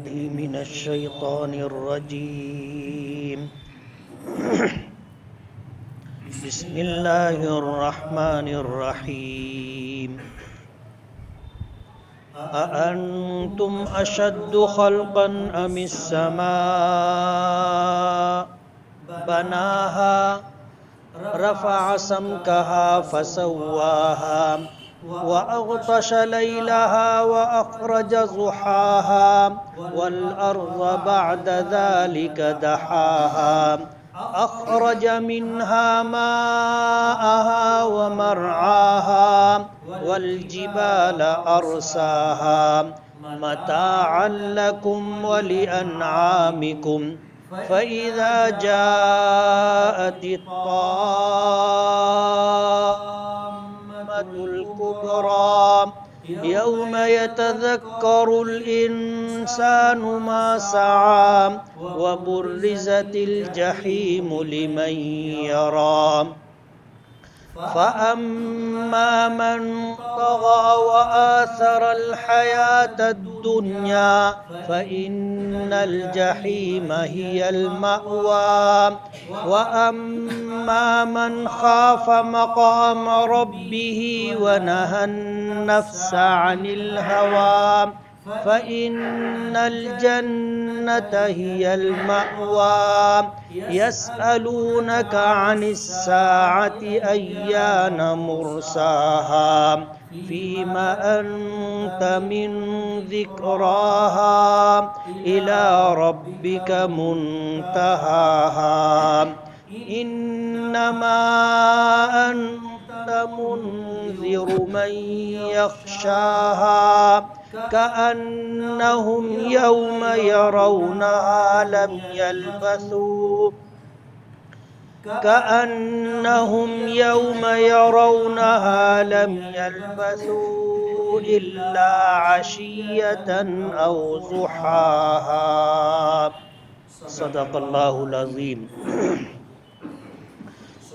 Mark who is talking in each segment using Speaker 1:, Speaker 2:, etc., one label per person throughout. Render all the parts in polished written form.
Speaker 1: من الشيطان الرجيم بسم الله الرحمن الرحيم أأنتم أشد خلقا أم السماء بناها رفع سمكها فسواها وأغطش ليلها وأخرج ضحاها والأرض بعد ذلك دحاها أخرج منها ماءها ومرعاها والجبال أرساها متاعا لكم ولأنعامكم فإذا جاءت الطامة الكبرى يوم يتذكر الإنسان ما سعى وبرزت الجحيم لمن يرى فأما من طغى وآثر الحياة الدنيا فإن الجحيم هي المأوى وأما من خاف مقام ربه ونهى النفس عن الهوى فإن الجنة هي المأوى يسألونك عن الساعة أيان مرساها فيما أنت من ذكراها إلى ربك منتهاها إنما أنت منذر من يخشاها كأنهم يوم يرونها لم يلبثوا إلا عشية أو ضحاها صدق الله العظيم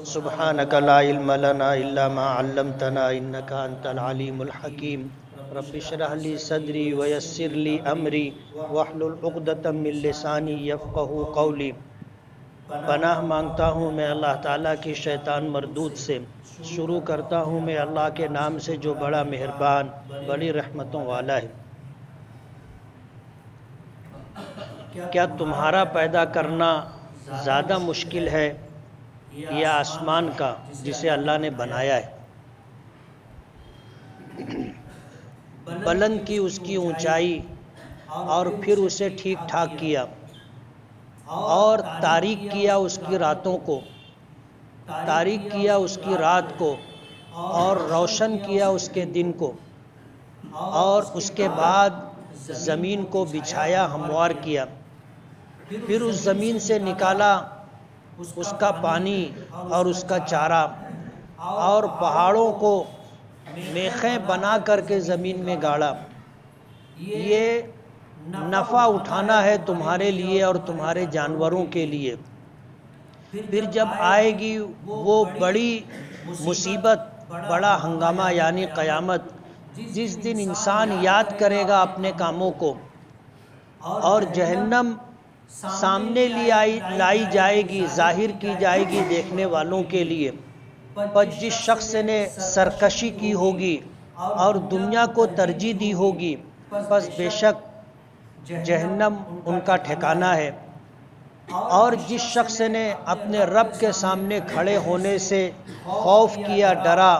Speaker 1: سبحانك لا علم لنا إلا ما علمتنا إنك أنت العليم الحكيم رب اشرح لي صدري ويسر لي أمري واحلل عقدة من لساني يفقهوا قولي پناہ مانگتا ہوں میں اللہ تعالیٰ کی شیطان مردود سے شروع کرتا ہوں میں اللہ کے نام سے جو بڑا مہربان بڑی رحمتوں والا ہے کیا تمہارا پیدا کرنا زیادہ مشکل ہے یا آسمان کا جسے اللہ نے بنایا ہے بلند کی اس کی اونچائی اور پھر اسے ٹھیک ٹھاک کیا اور تاریک کیا اس کی راتوں کو تاریک کیا اس کی رات کو اور روشن کیا اس کے دن کو اور اس کے بعد زمین کو بچھایا ہموار کیا پھر اس زمین سے نکالا اس کا پانی اور اس کا چارہ اور پہاڑوں کو میخیں بنا کر کے زمین میں گاڑا یہ نفع اٹھانا ہے تمہارے لیے اور تمہارے جانوروں کے لیے پھر جب آئے گی وہ بڑی مصیبت بڑا ہنگامہ یعنی قیامت جس دن انسان یاد کرے گا اپنے کاموں کو اور جہنم سامنے لائی جائے گی ظاہر کی جائے گی دیکھنے والوں کے لیے پر جس شخص نے سرکشی کی ہوگی اور دنیا کو ترجیح دی ہوگی پس بے شک جہنم ان کا ٹھکانہ ہے اور جس شخص نے اپنے رب کے سامنے کھڑے ہونے سے خوف کیا ڈرا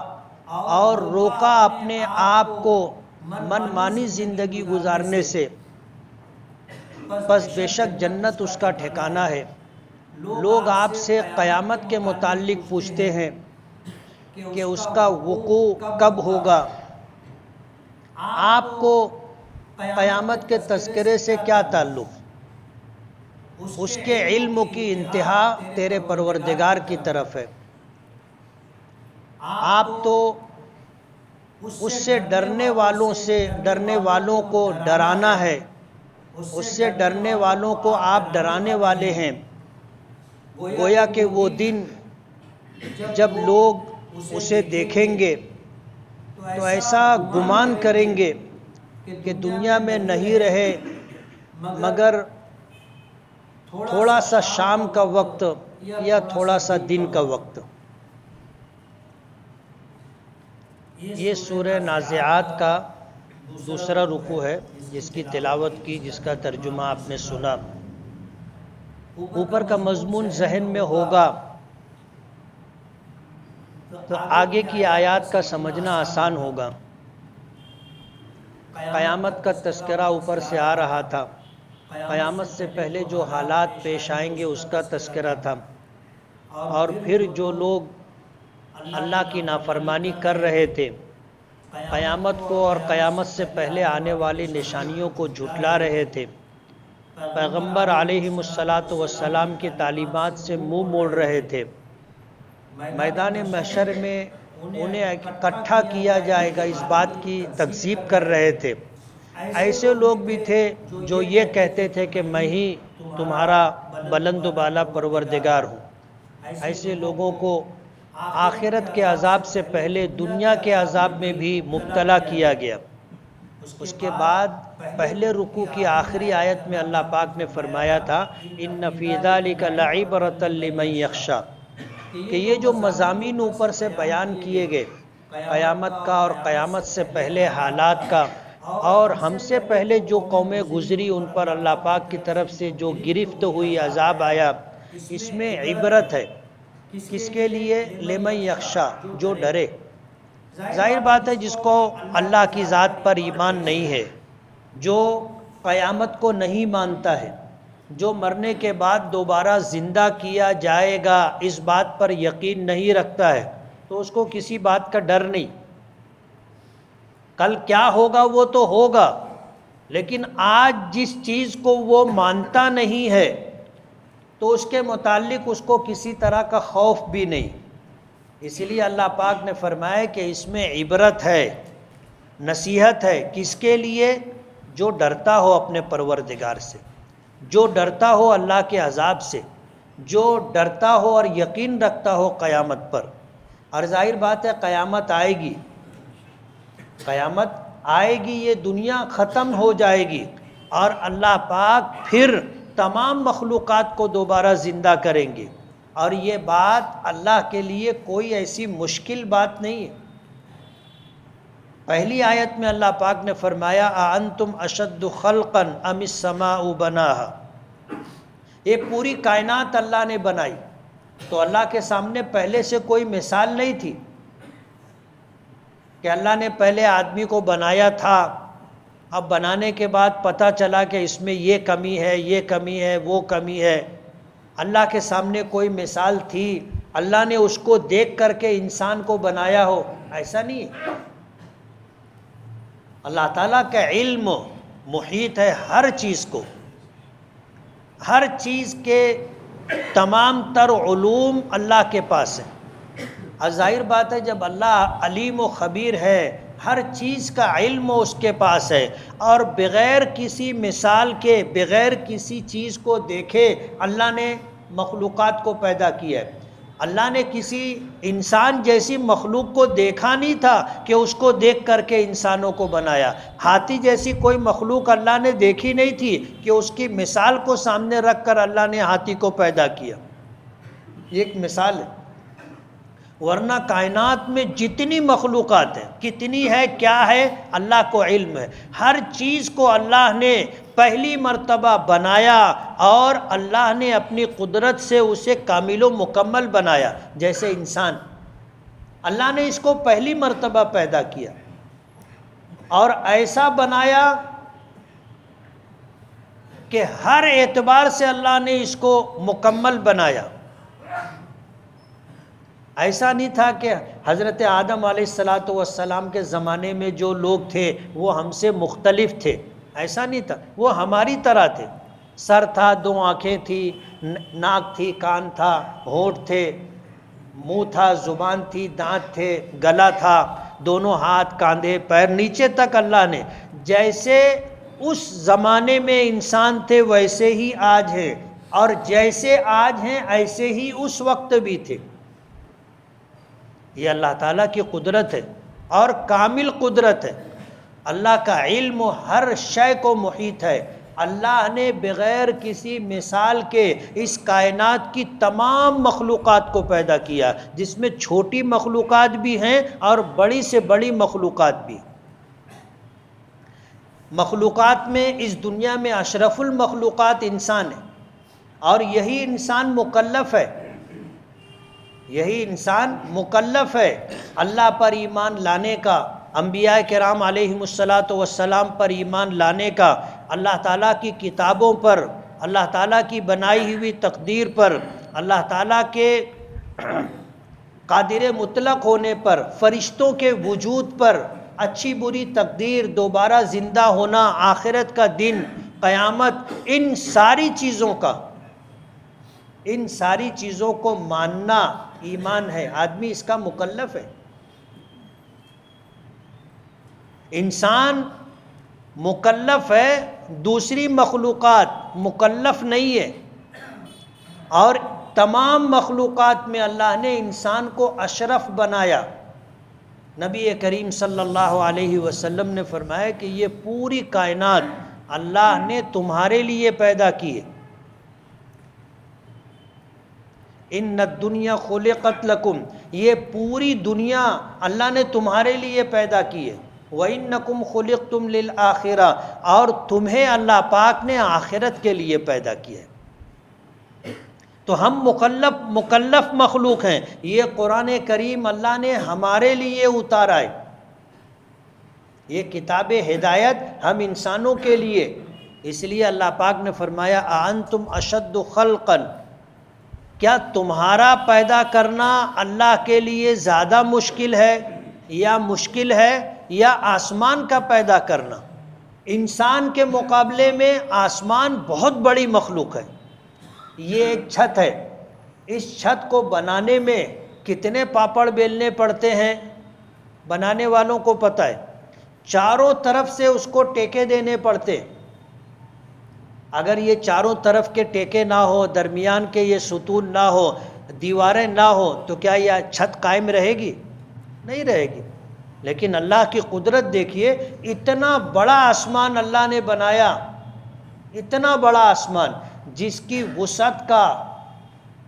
Speaker 1: اور روکا اپنے آپ کو من مانی زندگی گزارنے سے پس بے شک جنت اس کا ٹھکانہ ہے لوگ آپ سے قیامت کے متعلق پوچھتے ہیں کہ اس کا وقوع کب ہوگا آپ کو قیامت کے تذکرے سے کیا تعلق اس کے علم کی انتہا تیرے پروردگار کی طرف ہے آپ تو اس سے ڈرنے والوں کو ڈرانا ہے اس سے ڈرنے والوں کو آپ ڈرانے والے ہیں گویا کہ وہ دن جب لوگ اسے دیکھیں گے تو ایسا گمان کریں گے کہ دنیا میں نہیں رہے مگر تھوڑا سا شام کا وقت یا تھوڑا سا دن کا وقت۔ یہ سورہ نازعات کا دوسرا رکوع ہے جس کی تلاوت کی، جس کا ترجمہ آپ نے سنا۔ اوپر کا مضمون ذہن میں ہوگا تو آگے کی آیات کا سمجھنا آسان ہوگا۔ قیامت کا تذکرہ اوپر سے آ رہا تھا، قیامت سے پہلے جو حالات پیش آئیں گے اس کا تذکرہ تھا، اور پھر جو لوگ اللہ کی نافرمانی کر رہے تھے، قیامت کو اور قیامت سے پہلے آنے والی نشانیوں کو جھٹلا رہے تھے، پیغمبر علیہ السلام کی تعلیمات سے منہ موڑ رہے تھے، میدان محشر میں انہیں اکٹھا کیا جائے گا اس بات کی تکذیب کر رہے تھے۔ ایسے لوگ بھی تھے جو یہ کہتے تھے کہ میں ہی تمہارا بلند و بالا پروردگار ہوں۔ ایسے لوگوں کو آخرت کے عذاب سے پہلے دنیا کے عذاب میں بھی مبتلا کیا گیا۔ اس کے بعد پہلے رکوع کی آخری آیت میں اللہ پاک نے فرمایا تھا ان فی ذلک لعبرۃ لمن یخشی، کہ یہ جو مضامین اوپر سے بیان کیے گئے قیامت کا اور قیامت سے پہلے حالات کا، اور ہم سے پہلے جو قومیں گزری ان پر اللہ پاک کی طرف سے جو گرفت ہوئی عذاب آیا، اس میں عبرت ہے۔ کس کے لیے؟ لمن یخشی، جو ڈرے۔ ظاہر بات ہے جس کو اللہ کی ذات پر ایمان نہیں ہے، جو قیامت کو نہیں مانتا ہے، جو مرنے کے بعد دوبارہ زندہ کیا جائے گا اس بات پر یقین نہیں رکھتا ہے، تو اس کو کسی بات کا ڈر نہیں۔ کل کیا ہوگا وہ تو ہوگا، لیکن آج جس چیز کو وہ مانتا نہیں ہے تو اس کے متعلق اس کو کسی طرح کا خوف بھی نہیں۔ اسی لیے اللہ پاک نے فرمایا کہ اس میں عبرت ہے، نصیحت ہے۔ کس کے لیے؟ جو ڈرتا ہو اپنے پروردگار سے، جو ڈرتا ہو اللہ کے عذاب سے، جو ڈرتا ہو اور یقین رکھتا ہو قیامت پر۔ اور ظاہر بات ہے قیامت آئے گی، قیامت آئے گی، یہ دنیا ختم ہو جائے گی، اور اللہ پاک پھر تمام مخلوقات کو دوبارہ زندہ کریں گے، اور یہ بات اللہ کے لیے کوئی ایسی مشکل بات نہیں ہے۔ پہلی آیت میں اللہ پاک نے فرمایا اَأَنْتُمْ أَشَدُّ خَلْقًا أَمِ السَّمَاءُ بَنَاهَا، یہ پوری کائنات اللہ نے بنائی، تو اللہ کے سامنے پہلے سے کوئی مثال نہیں تھی کہ اللہ نے پہلے آدمی کو بنایا تھا، اب بنانے کے بعد پتہ چلا کہ اس میں یہ کمی ہے، یہ کمی ہے، وہ کمی ہے۔ اللہ کے سامنے کوئی مثال تھی؟ اللہ نے اس کو دیکھ کر کے انسان کو بنایا ہو؟ ایسا نہیں ہے۔ اللہ تعالیٰ کا علم محیط ہے ہر چیز کو، ہر چیز کے تمام تر علوم اللہ کے پاس ہے۔ اور ظاہر بات ہے جب اللہ علیم و خبیر ہے، ہر چیز کا علم اس کے پاس ہے، اور بغیر کسی مثال کے، بغیر کسی چیز کو دیکھے اللہ نے مخلوقات کو پیدا کیا ہے۔ اللہ نے کسی انسان جیسی مخلوق کو دیکھا نہیں تھا کہ اس کو دیکھ کر کے انسانوں کو بنایا۔ ہاتھی جیسی کوئی مخلوق اللہ نے دیکھی نہیں تھی کہ اس کی مثال کو سامنے رکھ کر اللہ نے ہاتھی کو پیدا کیا۔ یہ ایک مثال ہے، ورنہ کائنات میں جتنی مخلوقات ہیں، کتنی ہے، کیا ہے، اللہ کو علم ہے۔ ہر چیز کو اللہ نے پہلی مرتبہ بنایا، اور اللہ نے اپنی قدرت سے اسے کامل و مکمل بنایا۔ جیسے انسان، اللہ نے اس کو پہلی مرتبہ پیدا کیا اور ایسا بنایا کہ ہر اعتبار سے اللہ نے اس کو مکمل بنایا۔ ایسا نہیں تھا کہ حضرت آدم علیہ السلام کے زمانے میں جو لوگ تھے وہ ہم سے مختلف تھے، ایسا نہیں تھا، وہ ہماری طرح تھے۔ سر تھا، 2 آنکھیں تھی، ناک تھی، کان تھا، ہونٹ تھے، منہ تھا، زبان تھی، دانت تھے، گلا تھا، دونوں ہاتھ، کاندھے، پیر، نیچے تک اللہ نے جیسے اس زمانے میں انسان تھے ویسے ہی آج ہیں، اور جیسے آج ہیں ایسے ہی اس وقت بھی تھے۔ یہ اللہ تعالیٰ کی قدرت ہے، اور کامل قدرت ہے۔ اللہ کا علم ہر شے کو محیط ہے، اللہ نے بغیر کسی مثال کے اس کائنات کی تمام مخلوقات کو پیدا کیا، جس میں چھوٹی مخلوقات بھی ہیں اور بڑی سے بڑی مخلوقات بھی۔ مخلوقات میں اس دنیا میں اشرف المخلوقات انسان ہے، اور یہی انسان مکلف ہے، یہی انسان مکلف ہے اللہ پر ایمان لانے کا، انبیاء کرام علیہم السلام پر ایمان لانے کا، اللہ تعالیٰ کی کتابوں پر، اللہ تعالیٰ کی بنائی ہوئی تقدیر پر، اللہ تعالیٰ کے قادر مطلق ہونے پر، فرشتوں کے وجود پر، اچھی بری تقدیر، دوبارہ زندہ ہونا، آخرت کا دن، قیامت، ان ساری چیزوں کو ماننا ایمان ہے۔ آدمی اس کا مکلف ہے۔ انسان مکلف ہے، دوسری مخلوقات مکلف نہیں ہے، اور تمام مخلوقات میں اللہ نے انسان کو اشرف بنایا۔ نبی کریم صلی اللہ علیہ وسلم نے فرمایا کہ یہ پوری کائنات اللہ نے تمہارے لیے پیدا کی ہے۔ ان الدنیا خلقت لکم، یہ پوری دنیا اللہ نے تمہارے لیے پیدا کی ہے۔ وَإِنَّكُمْ خُلِقْتُمْ لِلْآخِرَةِ، اور تمہیں اللہ پاک نے آخرت کے لیے پیدا کیا ہے۔ تو ہم مکلف مخلوق ہیں۔ یہ قرآن کریم اللہ نے ہمارے لیے اتارا ہے، یہ کتاب ہدایت ہم انسانوں کے لیے۔ اس لیے اللہ پاک نے فرمایا اَأَنْتُمْ أَشَدُّ خَلْقًا، کیا تمہارا پیدا کرنا اللہ کے لیے زیادہ مشکل ہے یا آسمان کا پیدا کرنا؟ انسان کے مقابلے میں آسمان بہت بڑی مخلوق ہے۔ یہ ایک چھت ہے، اس چھت کو بنانے میں کتنے پاپڑ بیلنے پڑتے ہیں بنانے والوں کو پتہ ہے۔ چاروں طرف سے اس کو ٹیکے دینے پڑتے۔ اگر یہ چاروں طرف کے ٹیکے نہ ہو، درمیان کے یہ ستون نہ ہو، دیواریں نہ ہو، تو کیا یہ چھت قائم رہے گی؟ نہیں رہے گی۔ لیکن اللہ کی قدرت دیکھیے، اتنا بڑا آسمان اللہ نے بنایا، اتنا بڑا آسمان جس کی وسعت کا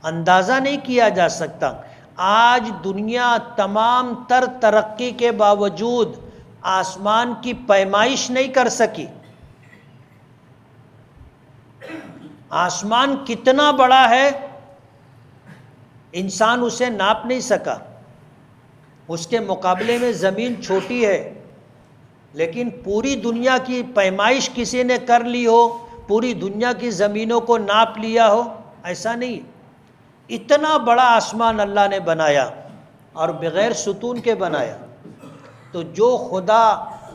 Speaker 1: اندازہ نہیں کیا جا سکتا۔ آج دنیا تمام تر ترقی کے باوجود آسمان کی پیمائش نہیں کر سکی۔ آسمان کتنا بڑا ہے انسان اسے ناپ نہیں سکا، اس کے مقابلے میں زمین چھوٹی ہے، لیکن پوری دنیا کی پیمائش کسی نے کر لی ہو، پوری دنیا کی زمینوں کو ناپ لیا ہو، ایسا نہیں۔ اتنا بڑا آسمان اللہ نے بنایا اور بغیر ستون کے بنایا۔ تو جو خدا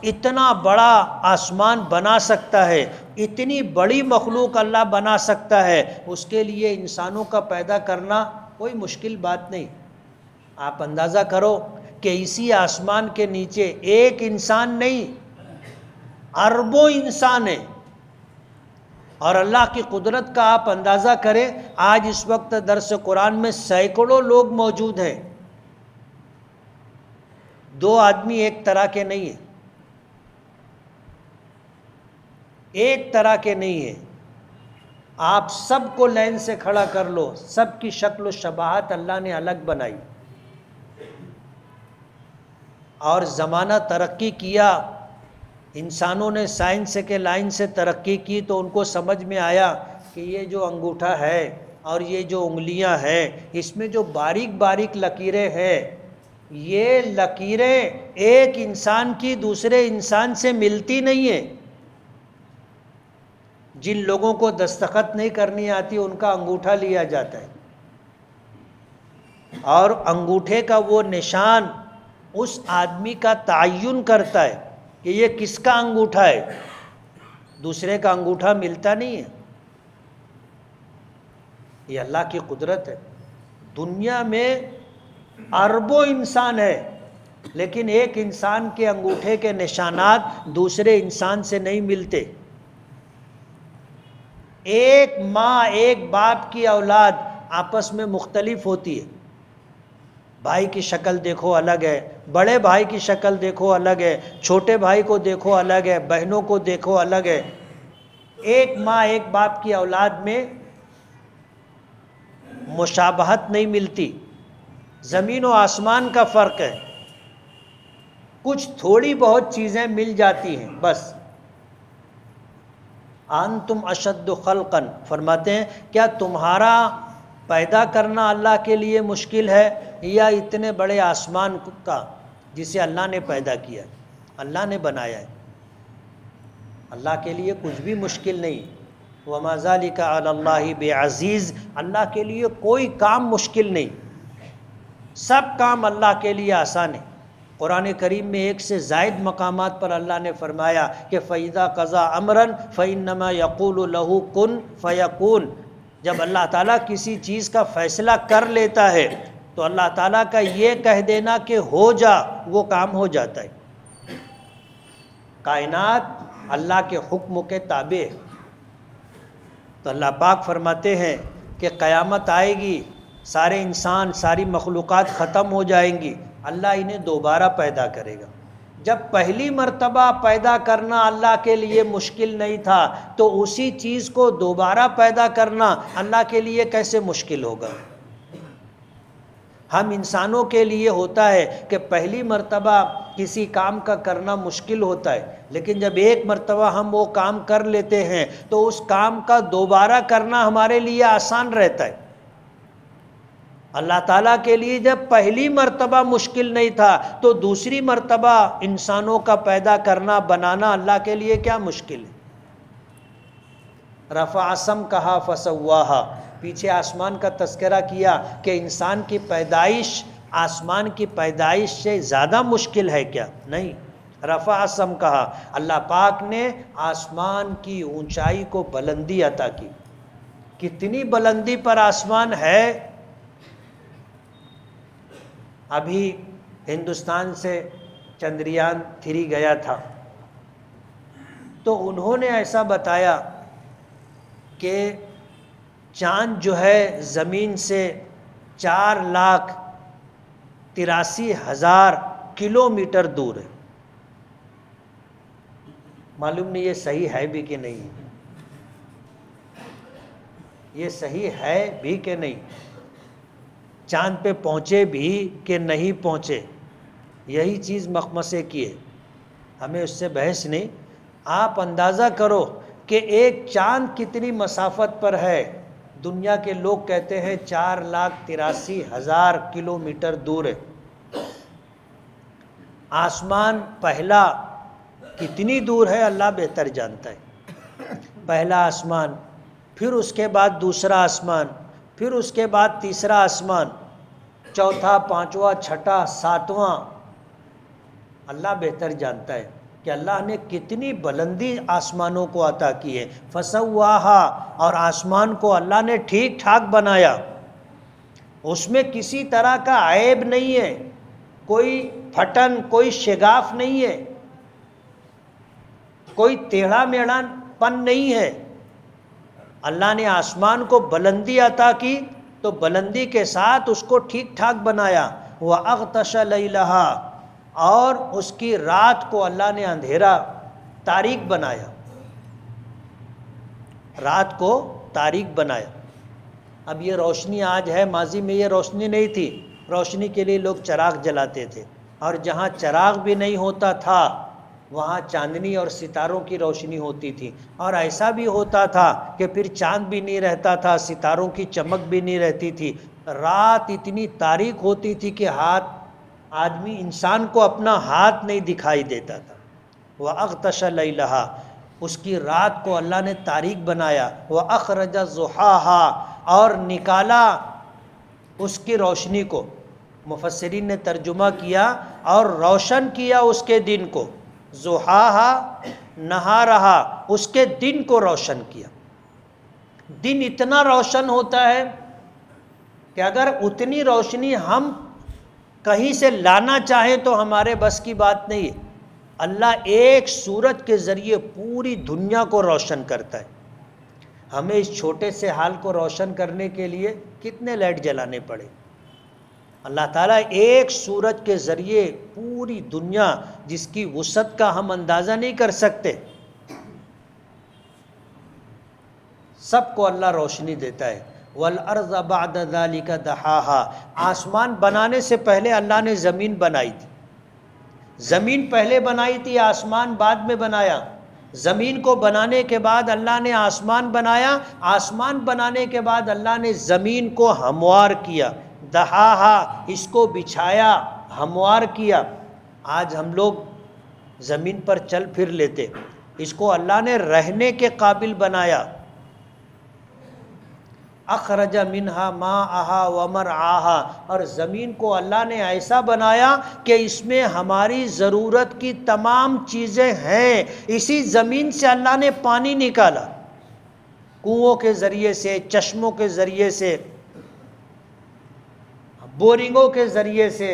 Speaker 1: اتنا بڑا آسمان بنا سکتا ہے، اتنی بڑی مخلوق اللہ بنا سکتا ہے، اس کے لیے انسانوں کا پیدا کرنا کوئی مشکل بات نہیں۔ آپ اندازہ کرو کہ اسی آسمان کے نیچے ایک انسان نہیں، اربوں انسان ہیں، اور اللہ کی قدرت کا آپ اندازہ کریں۔ آج اس وقت درس قرآن میں سینکڑوں لوگ موجود ہیں، دو آدمی ایک طرح کے نہیں ہیں، ایک طرح کے نہیں ہیں۔ آپ سب کو لائن سے کھڑا کر لو، سب کی شکل و شباہت اللہ نے الگ بنائی، اور زمانہ ترقی کیا، انسانوں نے سائنس کے لائن سے ترقی کی، تو ان کو سمجھ میں آیا کہ یہ جو انگوٹھا ہے اور یہ جو انگلیاں ہیں، اس میں جو باریک باریک لکیریں ہیں، یہ لکیریں ایک انسان کی دوسرے انسان سے ملتی نہیں ہیں۔ جن لوگوں کو دستخط نہیں کرنی آتی ان کا انگوٹھا لیا جاتا ہے، اور انگوٹھے کا وہ نشان اس آدمی کا تعین کرتا ہے کہ یہ کس کا انگوٹھا ہے، دوسرے کا انگوٹھا ملتا نہیں ہے۔ یہ اللہ کی قدرت ہے۔ دنیا میں اربوں انسان ہے، لیکن ایک انسان کے انگوٹھے کے نشانات دوسرے انسان سے نہیں ملتے۔ ایک ماں ایک باپ کی اولاد آپس میں مختلف ہوتی ہے۔ بھائی کی شکل دیکھو الگ ہے، بڑے بھائی کی شکل دیکھو الگ ہے، چھوٹے بھائی کو دیکھو الگ ہے، بہنوں کو دیکھو الگ ہے۔ ایک ماں ایک باپ کی اولاد میں مشابہت نہیں ملتی، زمین و آسمان کا فرق ہے، کچھ تھوڑی بہت چیزیں مل جاتی ہیں بس۔ انتم اشد خلقا، فرماتے ہیں کیا تمہارا پیدا کرنا اللہ کے لیے مشکل ہے یا اتنے بڑے آسمان کا جسے اللہ نے پیدا کیا، اللہ نے بنایا ہے؟ اللہ کے لیے کچھ بھی مشکل نہیں۔ وَمَا ذَلِكَ عَلَى اللَّهِ بِعَزِيزٍ، اللہ کے لیے کوئی کام مشکل نہیں، سب کام اللہ کے لیے آسان ہے۔ قرآن کریم میں ایک سے زائد مقامات پر اللہ نے فرمایا کہ فَإِذَا قَضَى أَمْرًا فَإِنَّمَا يَقُولُ لَهُ كُن فَيَكُونُ، جب اللہ تعالیٰ کسی چیز کا فیصلہ کر لیتا ہے تو اللہ تعالیٰ کا یہ کہہ دینا کہ ہو جا، وہ کام ہو جاتا ہے۔ کائنات اللہ کے حکم کے تابع ہے۔ تو اللہ پاک فرماتے ہیں کہ قیامت آئے گی، سارے انسان ساری مخلوقات ختم ہو جائیں گی، اللہ انہیں دوبارہ پیدا کرے گا۔ جب پہلی مرتبہ پیدا کرنا اللہ کے لیے مشکل نہیں تھا تو اسی چیز کو دوبارہ پیدا کرنا اللہ کے لیے کیسے مشکل ہوگا؟ ہم انسانوں کے لیے ہوتا ہے کہ پہلی مرتبہ کسی کام کا کرنا مشکل ہوتا ہے، لیکن جب ایک مرتبہ ہم وہ کام کر لیتے ہیں تو اس کام کا دوبارہ کرنا ہمارے لیے آسان رہتا ہے۔ اللہ تعالیٰ کے لیے جب پہلی مرتبہ مشکل نہیں تھا تو دوسری مرتبہ انسانوں کا پیدا کرنا بنانا اللہ کے لیے کیا مشکل ہے؟ رفع سمکہا فسواہا، پیچھے آسمان کا تذکرہ کیا کہ انسان کی پیدائش آسمان کی پیدائش سے زیادہ مشکل ہے کیا؟ نہیں۔ رفع سمکہا، اللہ پاک نے آسمان کی اونچائی کو بلندی عطا کی۔ کتنی بلندی پر آسمان ہے؟ ابھی ہندوستان سے چندریان 3 گیا تھا تو انہوں نے ایسا بتایا کہ چاند جو ہے زمین سے 4,83,000 کلومیٹر دور ہے۔ معلوم نہیں یہ صحیح ہے بھی کہ نہیں، یہ صحیح ہے بھی کہ نہیں، چاند پہ پہنچے بھی کہ نہیں پہنچے، یہی چیز مخمصے کی ہے، ہمیں اس سے بحث نہیں۔ آپ اندازہ کرو کہ ایک چاند کتنی مسافت پر ہے، دنیا کے لوگ کہتے ہیں 4,83,000 کلومیٹر دور ہے۔ آسمان پہلا کتنی دور ہے اللہ بہتر جانتا ہے۔ پہلا آسمان، پھر اس کے بعد دوسرا آسمان، پھر اس کے بعد تیسرا آسمان، چوتھا، پانچواں، چھٹا، ساتواں، اللہ بہتر جانتا ہے کہ اللہ نے کتنی بلندی آسمانوں کو عطا کی ہے۔ فسواہا، اور آسمان کو اللہ نے ٹھیک ٹھاک بنایا، اس میں کسی طرح کا عیب نہیں ہے، کوئی پھٹن، کوئی شگاف نہیں ہے، کوئی ٹیڑھا میڑھا پن نہیں ہے۔ اللہ نے آسمان کو بلندی عطا کی تو بلندی کے ساتھ اس کو ٹھیک ٹھاک بنایا۔ وَأَغْطَشَ لَيْلَهَا، اور اس کی رات کو اللہ نے اندھیرا تاریک بنایا، رات کو تاریک بنایا۔ اب یہ روشنی آج ہے، ماضی میں یہ روشنی نہیں تھی، روشنی کے لیے لوگ چراغ جلاتے تھے، اور جہاں چراغ بھی نہیں ہوتا تھا وہاں چاندنی اور ستاروں کی روشنی ہوتی تھی، اور ایسا بھی ہوتا تھا کہ پھر چاند بھی نہیں رہتا تھا، ستاروں کی چمک بھی نہیں رہتی تھی، رات اتنی تاریک ہوتی تھی کہ آدمی انسان کو اپنا ہاتھ نہیں دکھائی دیتا تھا۔ وَأَغْطَشَ لَيْلَهَا، اس کی رات کو اللہ نے تاریک بنایا۔ وَأَخْرَجَ ضُحَاهَا، اور نکالا اس کی روشنی کو، مفسرین نے ترجمہ کیا اور روشن کیا اس کے دن کو، ضحاها نہارہا، اس کے دن کو روشن کیا۔ دن اتنا روشن ہوتا ہے کہ اگر اتنی روشنی ہم کہیں سے لانا چاہیں تو ہمارے بس کی بات نہیں ہے۔ اللہ ایک سورج کے ذریعے پوری دنیا کو روشن کرتا ہے۔ ہمیں اس چھوٹے سے حال کو روشن کرنے کے لیے کتنے لائٹ جلانے پڑے؟ اللہ تعالیٰ ایک سورج کے ذریعے پوری دنیا، جس کی وسعت کا ہم اندازہ نہیں کر سکتے، سب کو اللہ روشنی دیتا ہے۔ والارض بعد ذلک دحاہا، آسمان بنانے سے پہلے اللہ نے زمین بنائی تھی، زمین پہلے بنائی تھی، آسمان بعد میں بنایا۔ زمین کو بنانے کے بعد اللہ نے آسمان بنایا، آسمان بنانے کے بعد اللہ نے زمین کو ہموار کیا، دحاہا، اس کو بچھایا، ہموار کیا۔ آج ہم لوگ زمین پر چل پھر لیتے، اس کو اللہ نے رہنے کے قابل بنایا۔ اخرج منہا ماءہا ومرعاہا، اور زمین کو اللہ نے ایسا بنایا کہ اس میں ہماری ضرورت کی تمام چیزیں ہیں۔ اسی زمین سے اللہ نے پانی نکالا، کنووں کے ذریعے سے، چشموں کے ذریعے سے، بورنگوں کے ذریعے سے،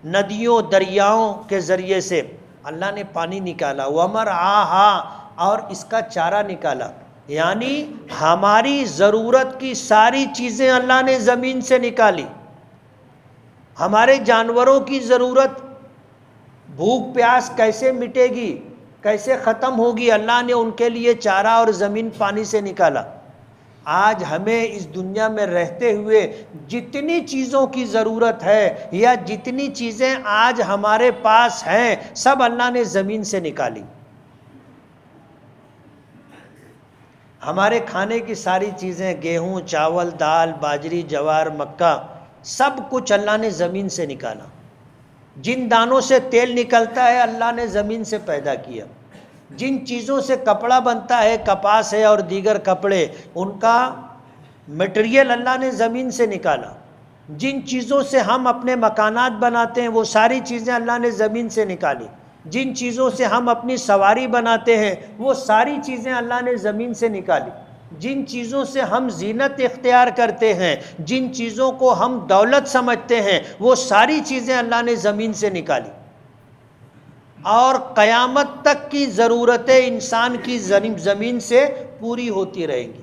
Speaker 1: ندیوں دریاؤں کے ذریعے سے اللہ نے پانی نکالا۔ ومرعاہا، اور اس کا چارہ نکالا، یعنی ہماری ضرورت کی ساری چیزیں اللہ نے زمین سے نکالی۔ ہمارے جانوروں کی ضرورت، بھوک پیاس کیسے مٹے گی، کیسے ختم ہوگی، اللہ نے ان کے لیے چارہ اور زمین پانی سے نکالا۔ آج ہمیں اس دنیا میں رہتے ہوئے جتنی چیزوں کی ضرورت ہے یا جتنی چیزیں آج ہمارے پاس ہیں، سب اللہ نے زمین سے نکالی۔ ہمارے کھانے کی ساری چیزیں، گیہوں، چاول، دال، باجری، جوار، مکہ، سب کچھ اللہ نے زمین سے نکالا۔ جن دانوں سے تیل نکلتا ہے اللہ نے زمین سے پیدا کیا۔ جن چیزوں سے کپڑا بنتا ہے، کپاس ہے اور دیگر کپڑے، ان کا مٹیریل اللہ نے زمین سے نکالا۔ جن چیزوں سے ہم اپنے مکانات بناتے ہیں، وہ ساری چیزیں اللہ نے زمین سے نکالی۔ جن چیزوں سے ہم اپنی سواری بناتے ہیں، وہ ساری چیزیں اللہ نے زمین سے نکالی۔ جن چیزوں سے ہم زینت اختیار کرتے ہیں، جن چیزوں کو ہم دولت سمجھتے ہیں، وہ ساری چیزیں اللہ نے زمین سے نکالی۔ اور قیامت تک کی ضرورتیں انسان کی زمین سے پوری ہوتی رہیں گی۔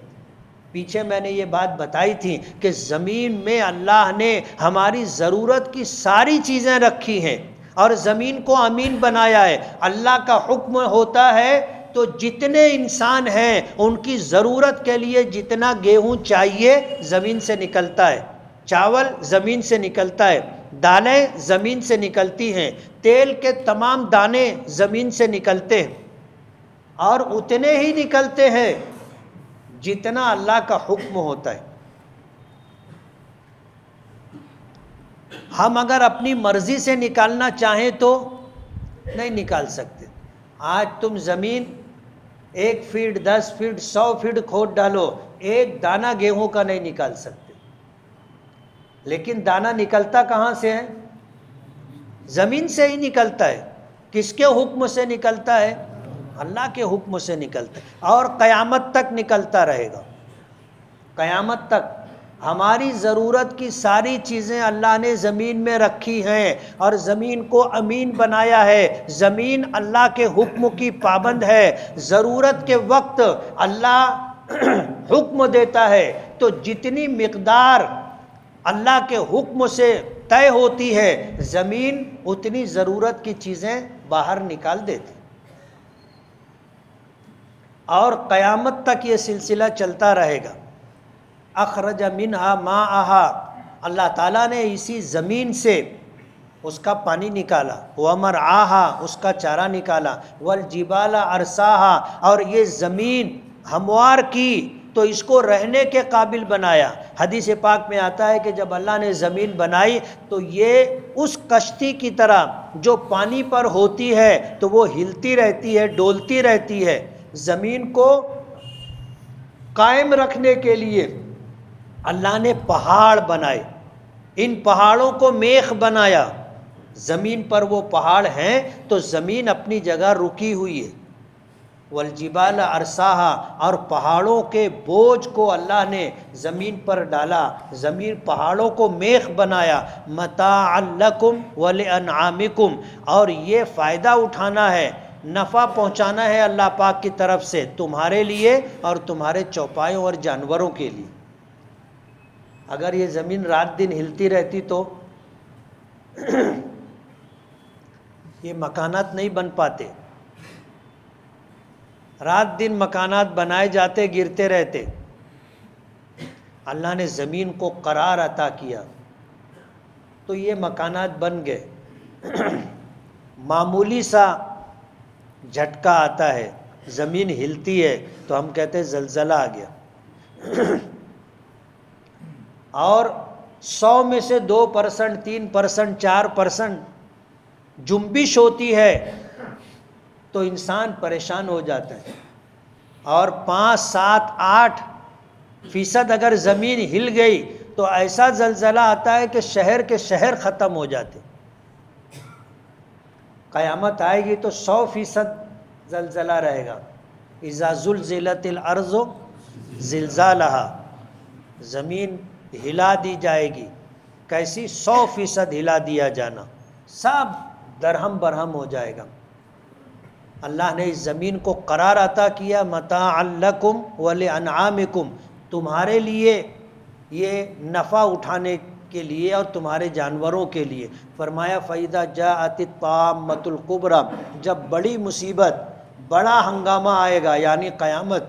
Speaker 1: پیچھے میں نے یہ بات بتائی تھی کہ زمین میں اللہ نے ہماری ضرورت کی ساری چیزیں رکھی ہیں، اور زمین کو امین بنایا ہے۔ اللہ کا حکم ہوتا ہے تو جتنے انسان ہیں ان کی ضرورت کے لیے جتنا گیہوں چاہیے زمین سے نکلتا ہے، چاول زمین سے نکلتا ہے، دالیں زمین سے نکلتی ہیں، تیل کے تمام دانے زمین سے نکلتے ہیں، اور اتنے ہی نکلتے ہیں جتنا اللہ کا حکم ہوتا ہے۔ ہم اگر اپنی مرضی سے نکالنا چاہیں تو نہیں نکال سکتے۔ آج تم زمین 1 فٹ 10 فٹ 100 فٹ کھود ڈالو، ایک دانہ گیہوں کا نہیں نکال سکتے۔ لیکن دانہ نکلتا کہاں سے ہے؟ زمین سے ہی نکلتا ہے۔ کس کے حکم سے نکلتا ہے؟ اللہ کے حکم سے نکلتا ہے، اور قیامت تک نکلتا رہے گا۔ قیامت تک ہماری ضرورت کی ساری چیزیں اللہ نے زمین میں رکھی ہیں، اور زمین کو امین بنایا ہے۔ زمین اللہ کے حکم کی پابند ہے۔ ضرورت کے وقت اللہ حکم دیتا ہے تو جتنی مقدار اللہ کے حکم سے طے ہوتی ہے، زمین اتنی ضرورت کی چیزیں باہر نکال دیتی، اور قیامت تک یہ سلسلہ چلتا رہے گا۔ اخرج منہا ماءہا، اللہ تعالیٰ نے اسی زمین سے اس کا پانی نکالا، ومرعاہا، اس کا چارہ نکالا، والجبال ارساہا، اور یہ زمین ہموار کی تو اس کو رہنے کے قابل بنایا۔ حدیث پاک میں آتا ہے کہ جب اللہ نے زمین بنائی تو یہ اس کشتی کی طرح جو پانی پر ہوتی ہے تو وہ ہلتی رہتی ہے، ڈولتی رہتی ہے۔ زمین کو قائم رکھنے کے لیے اللہ نے پہاڑ بنائے، ان پہاڑوں کو میخ بنایا۔ زمین پر وہ پہاڑ ہیں تو زمین اپنی جگہ رکی ہوئی ہے۔ والجبال ارساہا، اور پہاڑوں کے بوجھ کو اللہ نے زمین پر ڈالا، زمین پہاڑوں کو میخ بنایا۔ متاعا لکم ولانعامکم، اور یہ فائدہ اٹھانا ہے، نفع پہنچانا ہے اللہ پاک کی طرف سے تمہارے لیے اور تمہارے چوپایوں اور جانوروں کے لیے۔ اگر یہ زمین رات دن ہلتی رہتی تو یہ مکانات نہیں بن پاتے، رات دن مکانات بنائے جاتے گرتے رہتے. اللہ نے زمین کو قرار عطا کیا تو یہ مکانات بن گئے. معمولی سا جھٹکا آتا ہے, زمین ہلتی ہے تو ہم کہتے ہیں زلزلہ آ گیا. اور 100 میں سے 2%, 3%, 4% جنبش ہوتی ہے تو انسان پریشان ہو جاتا ہے. اور 5, 7, 8% اگر زمین ہل گئی تو ایسا زلزلہ آتا ہے کہ شہر کے شہر ختم ہو جاتے. قیامت آئے گی تو 100% زلزلہ رہے گا. اذا زلزلت الارض زلزالہا, زمین ہلا دی جائے گی. کیسی؟ 100% ہلا دیا جانا, سب درہم برہم ہو جائے گا. اللہ نے اس زمین کو قرار عطا کیا, متاعا لکم ولانعامکم, تمہارے لیے یہ نفع اٹھانے کے لیے اور تمہارے جانوروں کے لیے. فرمایا فَإِذَا جَاءَتِ الطَّامَّةُ الْكُبْرَى, جب بڑی مصیبت, بڑا ہنگامہ آئے گا یعنی قیامت,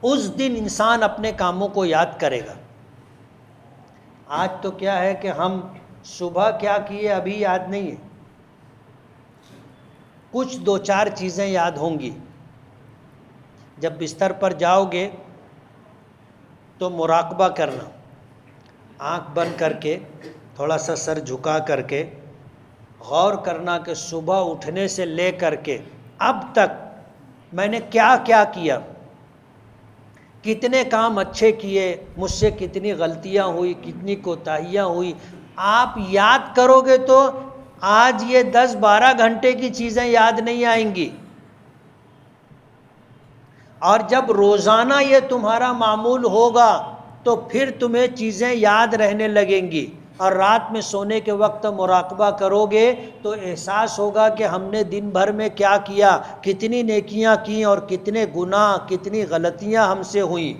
Speaker 1: اس دن انسان اپنے کاموں کو یاد کرے گا. آج تو کیا ہے کہ ہم صبح کیا کیے ابھی یاد نہیں ہے, کچھ 2-4 چیزیں یاد ہوں گی. جب بستر پر جاؤ گے تو مراقبہ کرنا, آنکھ بند کر کے تھوڑا سا سر جھکا کر کے غور کرنا کہ صبح اٹھنے سے لے کر کے اب تک میں نے کیا کیا کیا, کتنے کام اچھے کیے, مجھ سے کتنی غلطیاں ہوئی, کتنی کوتاہیاں ہوئی. آپ یاد کرو گے تو آج یہ 10-12 گھنٹے کی چیزیں یاد نہیں آئیں گی. اور جب روزانہ یہ تمہارا معمول ہوگا تو پھر تمہیں چیزیں یاد رہنے لگیں گی. اور رات میں سونے کے وقت مراقبہ کرو گے تو احساس ہوگا کہ ہم نے دن بھر میں کیا کیا, کتنی نیکیاں کی اور کتنے گناہ, کتنی غلطیاں ہم سے ہوئیں.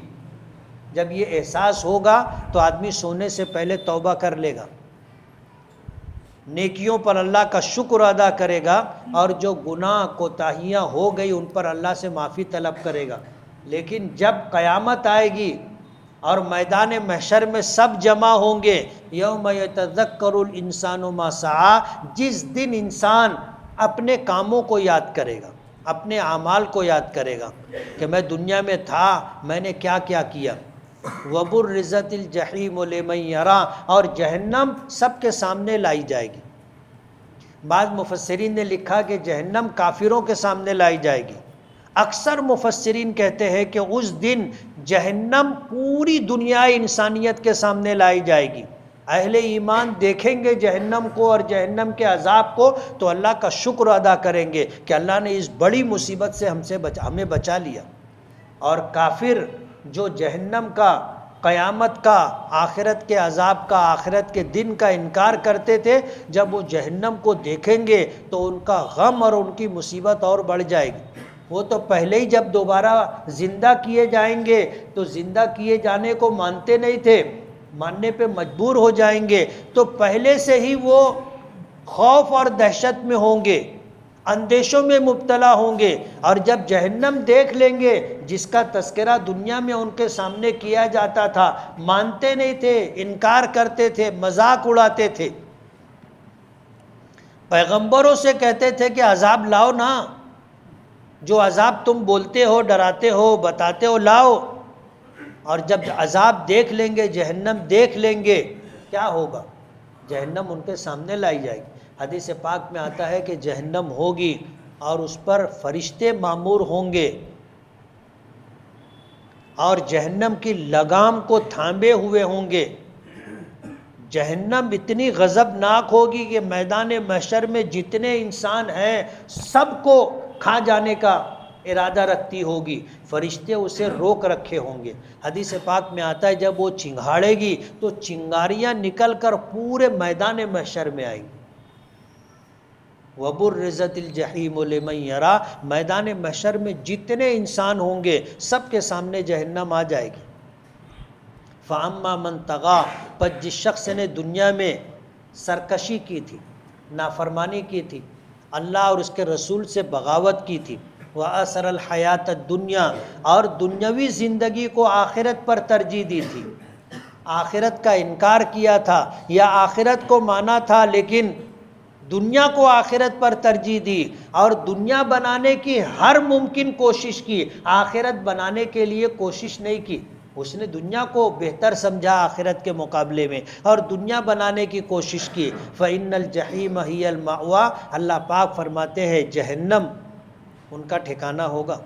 Speaker 1: جب یہ احساس ہوگا تو آدمی سونے سے پہلے توبہ کر لے گا, نیکیوں پر اللہ کا شکر ادا کرے گا, اور جو گناہ کوتاہیاں ہو گئی ان پر اللہ سے معافی طلب کرے گا. لیکن جب قیامت آئے گی اور میدان محشر میں سب جمع ہوں گے, یوم یتذکر الانسان ما سعی, جس دن انسان اپنے کاموں کو یاد کرے گا, اپنے اعمال کو یاد کرے گا کہ میں دنیا میں تھا, میں نے کیا کیا کیا. وبرزت الجحیم لمن یری, اور جہنم سب کے سامنے لائی جائے گی. بعض مفسرین نے لکھا کہ جہنم کافروں کے سامنے لائی جائے گی. اکثر مفسرین کہتے ہیں کہ اس دن جہنم پوری دنیا انسانیت کے سامنے لائی جائے گی. اہل ایمان دیکھیں گے جہنم کو اور جہنم کے عذاب کو تو اللہ کا شکر ادا کریں گے کہ اللہ نے اس بڑی مصیبت سے ہمیں بچا لیا. اور کافر جو جہنم کا, قیامت کا, آخرت کے عذاب کا, آخرت کے دن کا انکار کرتے تھے, جب وہ جہنم کو دیکھیں گے تو ان کا غم اور ان کی مصیبت اور بڑھ جائے گی. وہ تو پہلے ہی جب دوبارہ زندہ کیے جائیں گے تو زندہ کیے جانے کو مانتے نہیں تھے, ماننے پہ مجبور ہو جائیں گے, تو پہلے سے ہی وہ خوف اور دہشت میں ہوں گے, اندیشوں میں مبتلا ہوں گے. اور جب جہنم دیکھ لیں گے جس کا تذکرہ دنیا میں ان کے سامنے کیا جاتا تھا, مانتے نہیں تھے, انکار کرتے تھے, مذاق اڑاتے تھے, پیغمبروں سے کہتے تھے کہ عذاب لاؤ نا, جو عذاب تم بولتے ہو, ڈراتے ہو, بتاتے ہو, لاؤ. اور جب عذاب دیکھ لیں گے, جہنم دیکھ لیں گے, کیا ہوگا؟ جہنم ان کے سامنے لائی جائے گی. حدیث پاک میں آتا ہے کہ جہنم ہوگی اور اس پر فرشتے مامور ہوں گے اور جہنم کی لگام کو تھامے ہوئے ہوں گے. جہنم اتنی غضبناک ہوگی کہ میدان محشر میں جتنے انسان ہیں سب کو کھا جانے کا ارادہ رکھتی ہوگی. فرشتے اسے روک رکھے ہوں گے. حدیث پاک میں آتا ہے جب وہ چنگھاڑے گی تو چنگاریاں نکل کر پورے میدان محشر میں آئیں گی. وَبُرِّزَتِ الْجَحِيمُ لِمَنْ يَرَى, میدان محشر میں جتنے انسان ہوں گے سب کے سامنے جہنم آ جائے گی. فَأَمَّا مَنْ طَغَى, پر جس شخص نے دنیا میں سرکشی کی تھی, نافرمانی کی تھی, اللہ اور اس کے رسول سے بغاوت کی تھی, وَأَثَرَ الْحَيَاةَ الدُّنْيَا، اور دنیاوی زندگی کو آخرت پر ترجیح دی تھی، آخرت کا انکار کیا تھا یا آخرت کو مانا تھا لیکن دنیا کو آخرت پر ترجیح دی، اور دنیا بنانے کی ہر ممکن کوشش کی، آخرت بنانے کے لیے کوشش نہیں کی۔ اس نے دنیا کو بہتر سمجھا آخرت کے مقابلے میں اور دنیا بنانے کی کوشش کی۔ فَإِنَّ الْجَحِيمَ هِيَ الْمَأْوَىٰ، اللہ پاک فرماتے ہیں جہنم ان کا ٹھکانہ ہوگا۔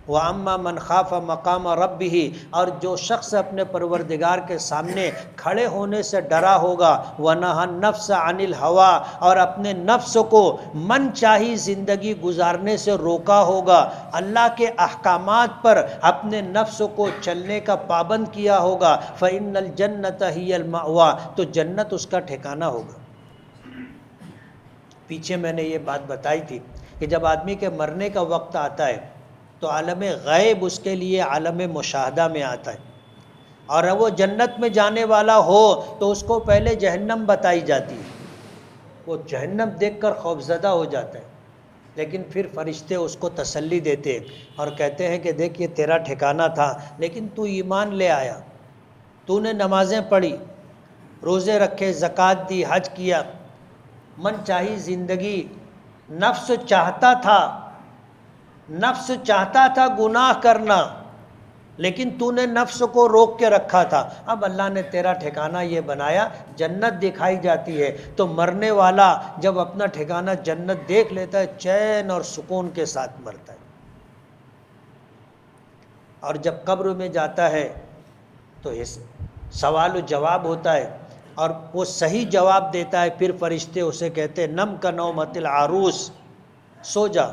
Speaker 1: وَأَمَّا مَنْ خَافَ مَقَامَ رَبِّهِ، اور جو شخص اپنے پروردگار کے سامنے کھڑے ہونے سے ڈرا ہوگا، وَنَهَى النَّفْسَ عَنِ الْهَوَىٰ، اور اپنے نفس کو من چاہی زندگی گزارنے سے روکا ہوگا، اللہ کے احکامات پر اپنے نفس کو چلنے کا پابند کیا ہوگا، فَإِنَّ الْجَنَّةَ هِيَ الْمَأْوَىٰ، تو جنت اس کا ٹھکانہ ہوگا۔ پیچھے میں نے یہ بات بتائی تھی کہ جب آدمی کے مرنے کا وقت آتا ہے تو عالم غیب اس کے لیے عالم مشاہدہ میں آتا ہے، اور وہ جنت میں جانے والا ہو تو اس کو پہلے جہنم بتائی جاتی ہے، وہ جہنم دیکھ کر خوفزدہ ہو جاتا ہے، لیکن پھر فرشتے اس کو تسلی دیتے اور کہتے ہیں کہ دیکھ یہ تیرا ٹھکانہ تھا، لیکن تو ایمان لے آیا، تو نے نمازیں پڑھی، روزے رکھے، زکوٰۃ دی، حج کیا، من چاہی زندگی، نفس چاہتا تھا گناہ کرنا، لیکن تو نے نفس کو روک کے رکھا تھا، اب اللہ نے تیرا ٹھکانہ یہ بنایا، جنت دکھائی جاتی ہے، تو مرنے والا جب اپنا ٹھکانہ جنت دیکھ لیتا ہے چین اور سکون کے ساتھ مرتا ہے، اور جب قبر میں جاتا ہے تو سوال و جواب ہوتا ہے اور وہ صحیح جواب دیتا ہے، پھر فرشتے اسے کہتے ہیں نم کا نومت العروس، سو جا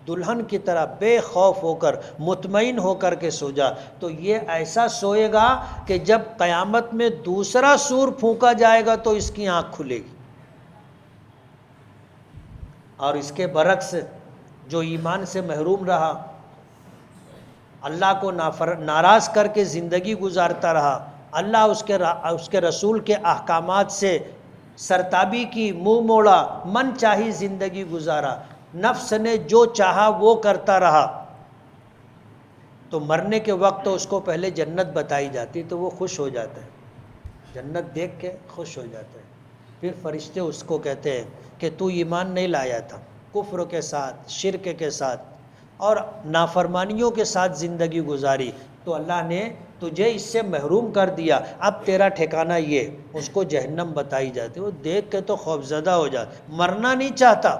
Speaker 1: دلہن کی طرح بے خوف ہو کر، مطمئن ہو کر کے سو جا، تو یہ ایسا سوئے گا کہ جب قیامت میں دوسرا سور پھونکا جائے گا تو اس کی آنکھ کھلے گی۔ اور اس کے برعکس جو ایمان سے محروم رہا، اللہ کو ناراض کر کے زندگی گزارتا رہا، اللہ اس کے رسول کے احکامات سے سرتابی کی، منہ موڑا، من چاہی زندگی گزارا، نفس نے جو چاہا وہ کرتا رہا، تو مرنے کے وقت اس کو پہلے جنت بتائی جاتی تو وہ خوش ہو جاتا ہے، جنت دیکھ کے خوش ہو جاتا ہے، پھر فرشتے اس کو کہتے ہیں کہ تو ایمان نہیں لایا تھا، کفر کے ساتھ، شرک کے ساتھ اور نافرمانیوں کے ساتھ زندگی گزاری، تو اللہ نے تجھے اس سے محروم کر دیا، اب تیرا ٹھکانہ یہ، اس کو جہنم بتائی جاتی، وہ دیکھ کے تو خوفزدہ ہو جاتا، مرنا نہیں چاہتا،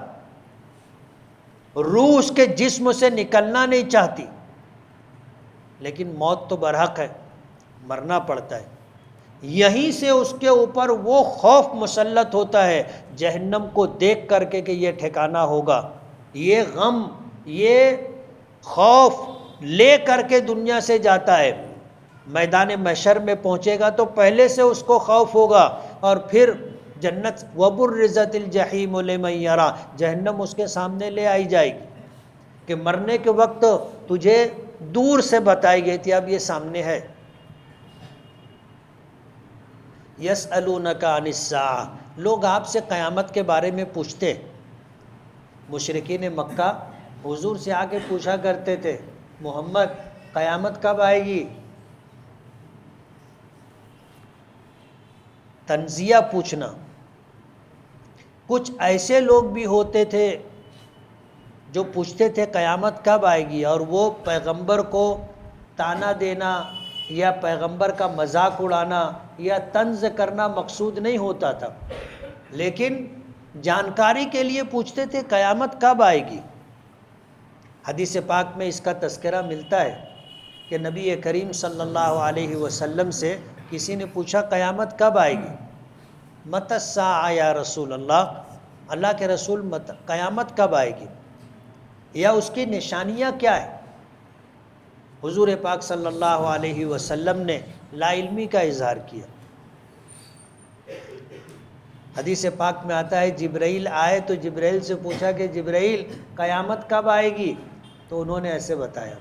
Speaker 1: روح اس کے جسم سے نکلنا نہیں چاہتی، لیکن موت تو برحق ہے، مرنا پڑتا ہے، یہیں سے اس کے اوپر وہ خوف مسلط ہوتا ہے جہنم کو دیکھ کر کے کہ یہ ٹھکانہ ہوگا، یہ غم، یہ خوف لے کر کے دنیا سے جاتا ہے، میدان محشر میں پہنچے گا تو پہلے سے اس کو خوف ہوگا، اور پھر جنت وَبُرِّزَتِ الْجَحِيمُ لِمَن يَرَىٰ، جہنم اس کے سامنے لے آئی جائے گی کہ مرنے کے وقت تجھے دور سے بتائی گئی تھی، اب یہ سامنے ہے۔ يَسْأَلُونَكَ عَنِ السَّاعَةِ، لوگ آپ سے قیامت کے بارے میں پوچھتے، مشرکین مکہ حضور سے آ کے پوچھا کرتے تھے محمد قیامت کب آئے گی، تنزیہ پوچھنا۔ کچھ ایسے لوگ بھی ہوتے تھے جو پوچھتے تھے قیامت کب آئے گی، اور وہ پیغمبر کو طعنہ دینا یا پیغمبر کا مذاق اڑانا یا طنز کرنا مقصود نہیں ہوتا تھا، لیکن جانکاری کے لیے پوچھتے تھے قیامت کب آئے گی۔ حدیث پاک میں اس کا تذکرہ ملتا ہے کہ نبی کریم صلی اللہ علیہ وسلم سے کسی نے پوچھا قیامت کب آئے گی، متی الساعہ یا رسول اللہ، اللہ کے رسول قیامت کب آئے گی یا اس کی نشانیاں کیا ہے؟ حضور پاک صلی اللہ علیہ وسلم نے لا علمی کا اظہار کیا۔ حدیث پاک میں آتا ہے جبرائیل آئے تو جبرائیل سے پوچھا کہ جبرائیل قیامت کب آئے گی، تو انہوں نے ایسے بتایا۔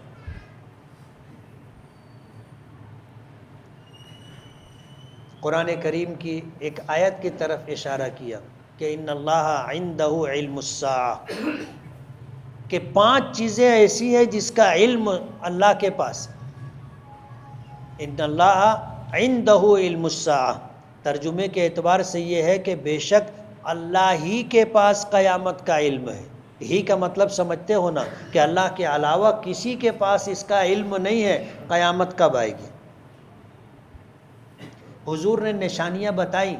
Speaker 1: قرآن کریم کی ایک آیت کی طرف اشارہ کیا کہ ان اللہ عنده علم الساعہ، کہ 5 چیزیں ایسی ہیں جس کا علم اللہ کے پاس ہے۔ ان اللہ عندہ علم الساعہ، ترجمے کے اعتبار سے یہ ہے کہ بے شک اللہ ہی کے پاس قیامت کا علم ہے۔ ہی کا مطلب سمجھتے ہو نا، کہ اللہ کے علاوہ کسی کے پاس اس کا علم نہیں ہے قیامت کب آئے گی۔ حضور نے نشانیاں بتائیں،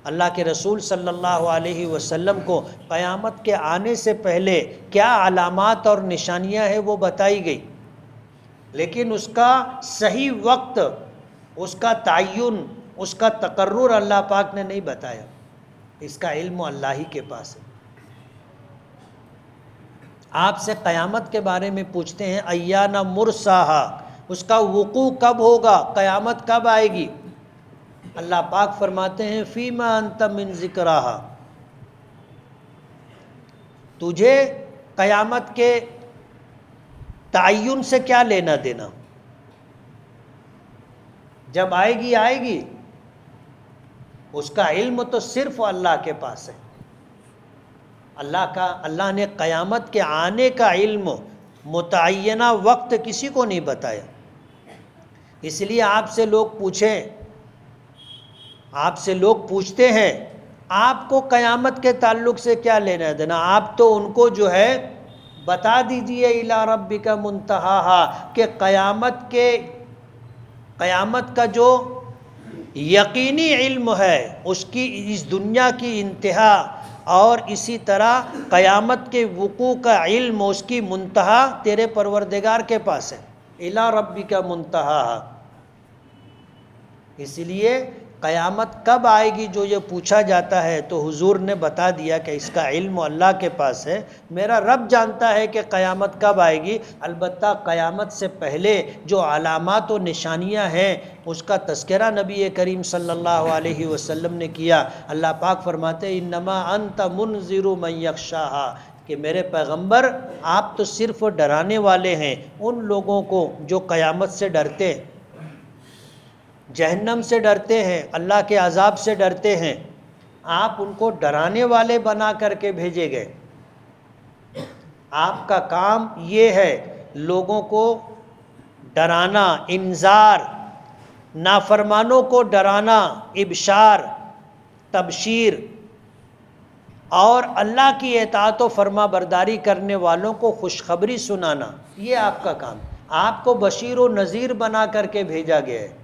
Speaker 1: اللہ کے رسول صلی اللہ علیہ وسلم کو قیامت کے آنے سے پہلے کیا علامات اور نشانیاں ہیں وہ بتائی گئی، لیکن اس کا صحیح وقت، اس کا تعین، اس کا تقرر اللہ پاک نے نہیں بتایا۔ اس کا علم اللہ ہی کے پاس ہے۔ آپ سے قیامت کے بارے میں پوچھتے ہیں ایان مرساہا، اس کا وقوع کب ہوگا، قیامت کب آئے گی؟ اللہ پاک فرماتے ہیں فیما انت من ذکرہا، تجھے قیامت کے تعین سے کیا لینا دینا؟ جب آئے گی آئے گی، اس کا علم تو صرف اللہ کے پاس ہے۔ اللہ نے قیامت کے آنے کا علم، متعینہ وقت کسی کو نہیں بتایا۔ اس لیے آپ سے لوگ پوچھتے ہیں آپ کو قیامت کے تعلق سے کیا لینا دینا؟ آپ تو ان کو جو ہے بتا دیجئے الی ربک منتہاہا، کہ قیامت کا جو یقینی علم ہے، اس دنیا کی انتہا، اور اسی طرح قیامت کے وقوع کا علم، اس کی منتہا تیرے پروردگار کے پاس ہے۔ الی ربک منتہاہا۔ اس لیے قیامت کب آئے گی جو یہ پوچھا جاتا ہے، تو حضور نے بتا دیا کہ اس کا علم اللہ کے پاس ہے۔ میرا رب جانتا ہے کہ قیامت کب آئے گی، البتہ قیامت سے پہلے جو علامات و نشانیاں ہیں اس کا تذکرہ نبی کریم صلی اللہ علیہ وسلم نے کیا۔ اللہ پاک فرماتے انما انت منذر من یخشاہا، کہ میرے پیغمبر آپ تو صرف ڈرانے والے ہیں ان لوگوں کو جو قیامت سے ڈرتے ہیں، جہنم سے ڈرتے ہیں، اللہ کے عذاب سے ڈرتے ہیں۔ آپ ان کو ڈرانے والے بنا کر کے بھیجے گئے۔ آپ کا کام یہ ہے لوگوں کو ڈرانا، انذار، نافرمانوں کو ڈرانا، ابشار، تبشیر، اور اللہ کی اطاعت و فرما برداری کرنے والوں کو خوشخبری سنانا، یہ آپ کا کام۔ آپ کو بشیر و نذیر بنا کر کے بھیجا گیا ہے۔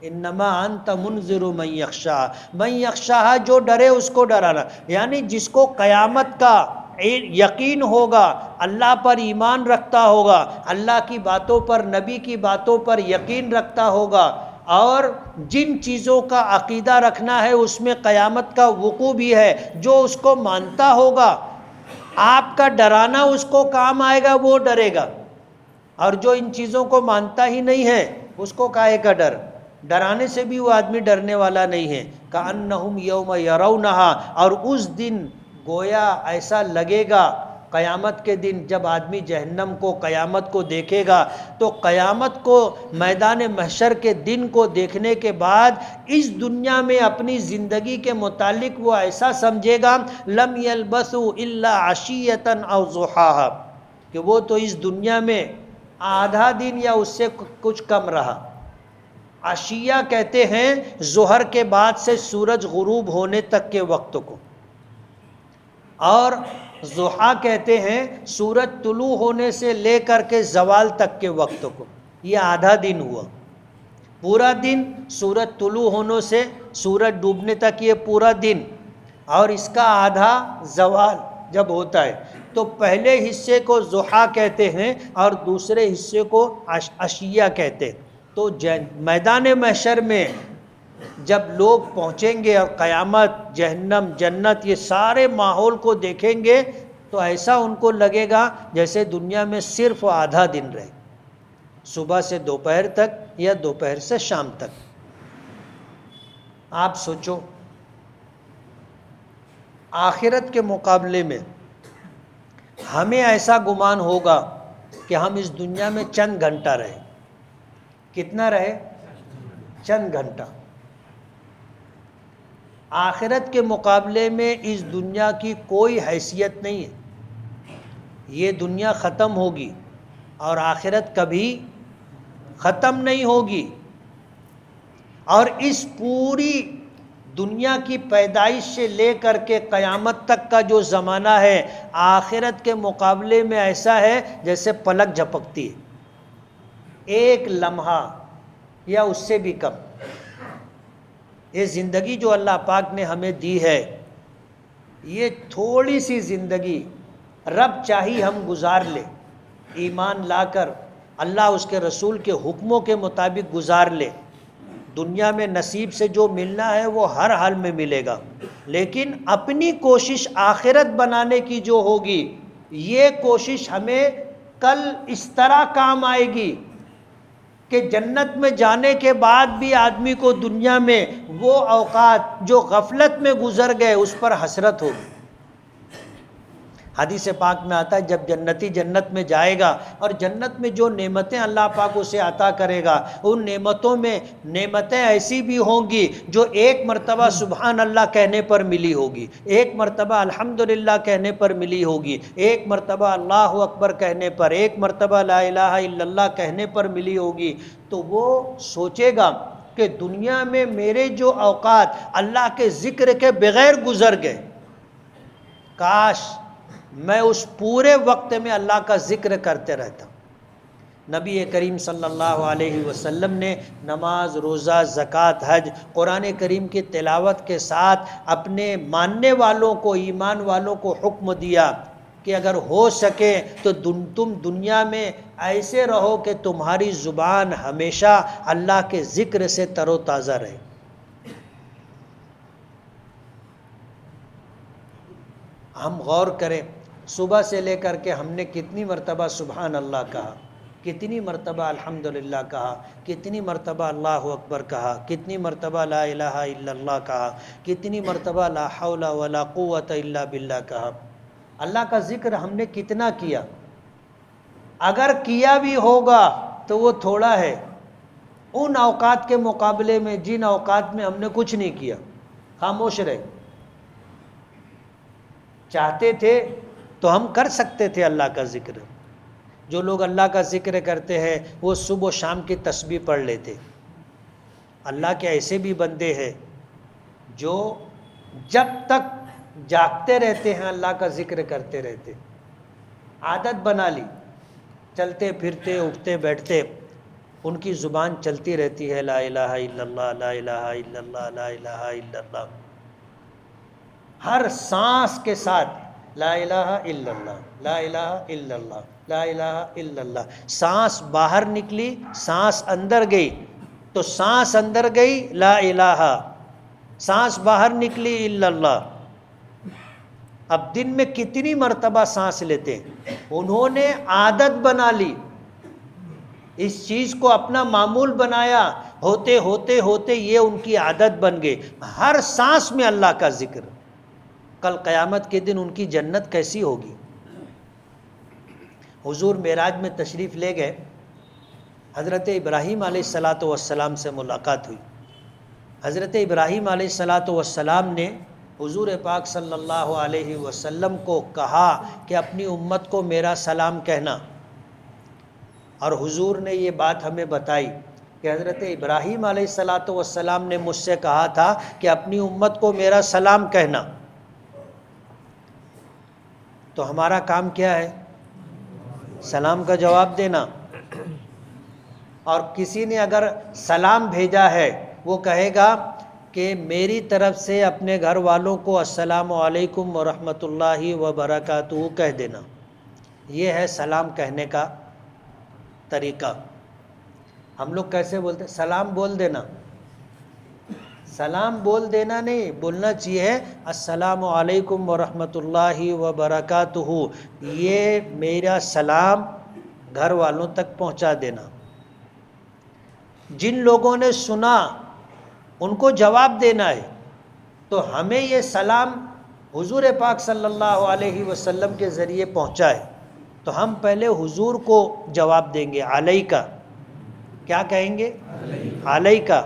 Speaker 1: انما انت منذر من یخشاہا، من یخشاہا جو ڈرے اس کو ڈرانا، یعنی جس کو قیامت کا یقین ہوگا، اللہ پر ایمان رکھتا ہوگا، اللہ کی باتوں پر، نبی کی باتوں پر یقین رکھتا ہوگا، اور جن چیزوں کا عقیدہ رکھنا ہے اس میں قیامت کا وقوع بھی ہے، جو اس کو مانتا ہوگا، آپ کا ڈرانا اس کو کام آئے گا، وہ ڈرے گا۔ اور جو ان چیزوں کو مانتا ہی نہیں ہے اس کو کاہے کا ڈر؟ ڈرانے سے بھی وہ آدمی ڈرنے والا نہیں ہے۔ کأنہم یوم یرونہا، اور اس دن گویا ایسا لگے گا، قیامت کے دن جب آدمی جہنم کو، قیامت کو دیکھے گا، تو قیامت کو، میدان محشر کے دن کو دیکھنے کے بعد اس دنیا میں اپنی زندگی کے متعلق وہ ایسا سمجھے گا لم یلبثوا الا عشیۃ او ضحاہا، کہ وہ تو اس دنیا میں آدھا دن یا اس سے کچھ کم رہا۔ عشیہ کہتے ہیں ظہر کے بعد سے سورج غروب ہونے تک کے وقت کو، اور ضحیٰ کہتے ہیں سورج طلوع ہونے سے لے کر کے زوال تک کے وقت کو۔ یہ آدھا دن ہوا۔ پورا دن سورج طلوع ہونے سے سورج ڈوبنے تک یہ پورا دن، اور اس کا آدھا زوال جب ہوتا ہے، تو پہلے حصے کو ضحیٰ کہتے ہیں اور دوسرے حصے کو عشیہ کہتے ہیں۔ تو میدان محشر میں جب لوگ پہنچیں گے اور قیامت، جہنم، جنت، یہ سارے ماحول کو دیکھیں گے، تو ایسا ان کو لگے گا جیسے دنیا میں صرف آدھا دن رہے، صبح سے دوپہر تک یا دوپہر سے شام تک۔ آپ سوچو، آخرت کے مقابلے میں ہمیں ایسا گمان ہوگا کہ ہم اس دنیا میں چند گھنٹہ رہے۔ کتنا رہے؟ چند گھنٹہ۔ آخرت کے مقابلے میں اس دنیا کی کوئی حیثیت نہیں ہے۔ یہ دنیا ختم ہوگی اور آخرت کبھی ختم نہیں ہوگی، اور اس پوری دنیا کی پیدائش سے لے کر کے قیامت تک کا جو زمانہ ہے آخرت کے مقابلے میں ایسا ہے جیسے پلک جھپکتی ہے، ایک لمحہ یا اس سے بھی کم۔ یہ زندگی جو اللہ پاک نے ہمیں دی ہے، یہ تھوڑی سی زندگی رب چاہی ہم گزار لے، ایمان لا کر اللہ اس کے رسول کے حکموں کے مطابق گزار لے، دنیا میں نصیب سے جو ملنا ہے وہ ہر حال میں ملے گا، لیکن اپنی کوشش آخرت بنانے کی جو ہوگی، یہ کوشش ہمیں کل اس طرح کام آئے گی کہ جنت میں جانے کے بعد بھی آدمی کو دنیا میں وہ اوقات جو غفلت میں گزر گئے اس پر حسرت ہوگی۔ حدیث پاک میں آتا ہے جب جنتی جنت میں جائے گا اور جنت میں جو نعمتیں اللہ پاک اسے عطا کرے گا، ان نعمتوں میں نعمتیں ایسی بھی ہوں گی جو ایک مرتبہ سبحان اللہ کہنے پر ملی ہوگی، ایک مرتبہ الحمدللہ کہنے پر ملی ہوگی، ایک مرتبہ اللہ اکبر کہنے پر، ایک مرتبہ لا الہ الا اللہ کہنے پر ملی ہوگی۔ تو وہ سوچے گا کہ دنیا میں میرے جو اوقات اللہ کے ذکر کے بغیر گزر گئے، کاش میں اس پورے وقت میں اللہ کا ذکر کرتے رہتا۔ نبی کریم صلی اللہ علیہ وسلم نے نماز، روزہ، زکوٰۃ، حج، قرآن کریم کی تلاوت کے ساتھ اپنے ماننے والوں کو، ایمان والوں کو حکم دیا کہ اگر ہو سکے تو تم دنیا میں ایسے رہو کہ تمہاری زبان ہمیشہ اللہ کے ذکر سے تر و تازہ رہے۔ ہم غور کریں، صبح سے لے کر کے ہم نے کتنی مرتبہ سبحان اللہ کہا، کتنی مرتبہ الحمدللہ کہا، کتنی مرتبہ اللہ اکبر کہا، کتنی مرتبہ لا الہ الا اللہ کہا، کتنی مرتبہ لا حول ولا قوت الا باللہ کہا۔ اللہ کا ذکر ہم نے کتنا کیا؟ اگر کیا بھی ہوگا تو وہ تھوڑا ہے ان اوقات کے مقابلے میں جن اوقات میں ہم نے کچھ نہیں کیا، خاموش رہے۔ چاہتے تھے تو ہم کر سکتے تھے اللہ کا ذکر۔ جو لوگ اللہ کا ذکر کرتے ہیں وہ صبح و شام کی تسبیح پڑھ لیتے۔ اللہ کے ایسے بھی بندے ہیں جو جب تک جاگتے رہتے ہیں اللہ کا ذکر کرتے رہتے، عادت بنا لی، چلتے پھرتے اٹھتے بیٹھتے ان کی زبان چلتی رہتی ہے، لا الہ الا اللہ، لا الہ الا اللہ، لا الہ الا اللہ، ہر سانس کے ساتھ لا الہ الا اللہ، لا الہ الا اللہ، لا الہ الا اللہ۔ سانس باہر نکلی، سانس اندر گئی تو سانس اندر گئی لا الہ، سانس باہر نکلی الا اللہ۔ اب دن میں کتنی مرتبہ سانس لیتے ہیں؟ انہوں نے عادت بنا لی، اس چیز کو اپنا معمول بنایا، ہوتے ہوتے ہوتے یہ ان کی عادت بن گئی، ہر سانس میں اللہ کا ذکر۔ کل قیامت کے دن ان کی جنت کیسی ہوگی؟ حضور معراج میں تشریف لے گئے، حضرت ابراہیم علیہ السلام سے ملاقات ہوئی۔ حضرت ابراہیم علیہ السلام نے حضور پاک صلی اللہ علیہ وسلم کو کہا کہ اپنی امت کو میرا سلام کہنا، اور حضور نے یہ بات ہمیں بتائی کہ حضرت ابراہیم علیہ السلام نے مجھ سے کہا تھا کہ اپنی امت کو میرا سلام کہنا۔ تو ہمارا کام کیا ہے؟ سلام کا جواب دینا۔ اور کسی نے اگر سلام بھیجا ہے وہ کہے گا کہ میری طرف سے اپنے گھر والوں کو السلام علیکم ورحمۃ اللہ وبرکاتہ کہہ دینا۔ یہ ہے سلام کہنے کا طریقہ۔ ہم لوگ کیسے بولتے ہیں؟ سلام بول دینا۔ سلام بول دینا نہیں، بولنا چاہیے السلام علیکم ورحمۃ اللہ وبرکاتہ، یہ میرا سلام گھر والوں تک پہنچا دینا۔ جن لوگوں نے سنا ان کو جواب دینا ہے۔ تو ہمیں یہ سلام حضور پاک صلی اللہ علیہ وسلم کے ذریعے پہنچا ہے، تو ہم پہلے حضور کو جواب دیں گے علیکہ، کیا کہیں گے؟ علیکہ۔